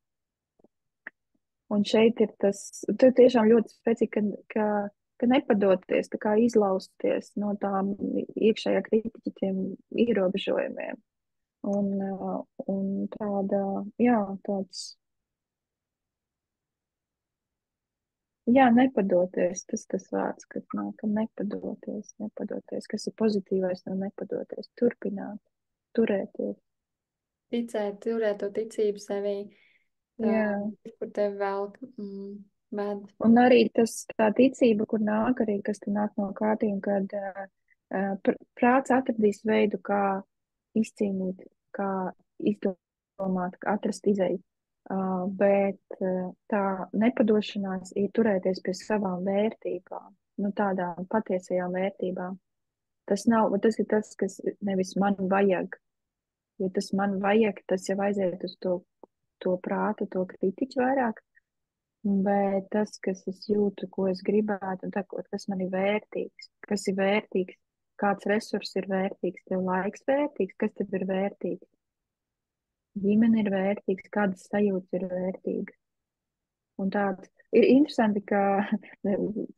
Un šeit ir tas, tur tiešām ļoti spēcīgi, ka nepadoties, tā kā izlausties no tām iekšējā kritiķa tiem ierobežojumiem. Un tāda, jā, tāds, jā, nepadoties, tas vārds, kas nāk, nepadoties, kas ir pozitīvais no nepadoties, turpināt, turēties. Ticēt, turēt to ticību sevī, tā, Jā. kur tevi velk, ved. Un arī tā ticība, kur nāk arī, kas te nāk no kārtīm, kad prāts atradīs veidu, kā izcīnīt, kā izdomāt, kā atrast izēju. Bet tā nepadošanās ir turēties pie savām vērtībām, nu tādām patiesajām vērtībām. Tas ir tas, kas nevis man vajag, jo tas man vajag, tas jau aiziet uz to prātu, to kritiķu vairāk. Bet tas, kas es jūtu, ko es gribētu, un tā, kas man ir vērtīgs, kas ir vērtīgs, kāds resurs ir vērtīgs, tev laiks vērtīgs, kas tev ir vērtīgs, ģimene ir vērtīgs, kādas sajūtas ir vērtīgas. Un tāds ir interesanti, ka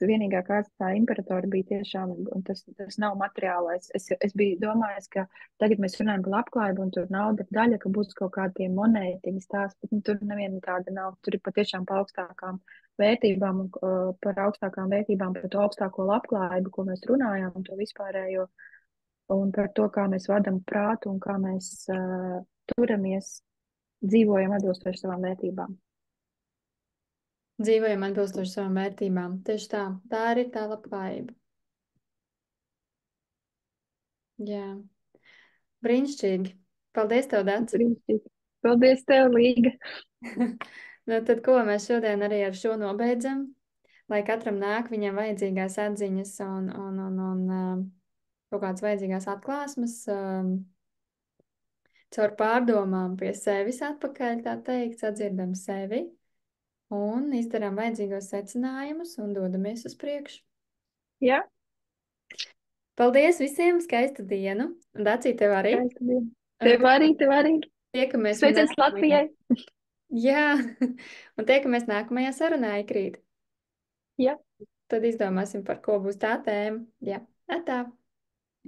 vienīgā kāds tā imperatora bija tiešām, un tas nav materiālais. Es biju domājis, ka tagad mēs runājam par labklājību, un tur nauda ir daļa, ka būs kaut kādiem monētiņas tās, bet tur neviena tāda nav. Tur ir patiešām par augstākām vērtībām, par augstākām vērtībām, par to augstāko labklājību, ko mēs runājām, un to vispārējo, un par to, kā mēs vadam prātu, un kā mēs turamies, dzīvojam atbilstoši savām vērtībām. Dzīvojam atbilstoši savām vērtībām. Tieši tā, tā arī ir tā labklājība. Jā, brīnišķīgi. Paldies tev, Dārts! Brīnišķīgi. Paldies tev, Līga! Nu, tad, ko mēs šodien arī ar šo nobeidzam, lai katram nāk viņam vajadzīgās atziņas un kaut kādas vajadzīgās atklāsmes, caur pārdomām pie sevis atpakaļ, tā teikt, sadzirdam sevi un izdarām vajadzīgos secinājumus un dodamies uz priekšu. Jā, Paldies visiem! Skaistu dienu! Un Dacī, tev arī! skaista diena. Un Tev arī, tev arī. tiekamies Sveiciens nākamajā. Latvijai! Jā, un tiekamies nākamajā sarunā ikrīt. Jā. Tad izdomāsim, par ko būs tā tēma. Jā, tā.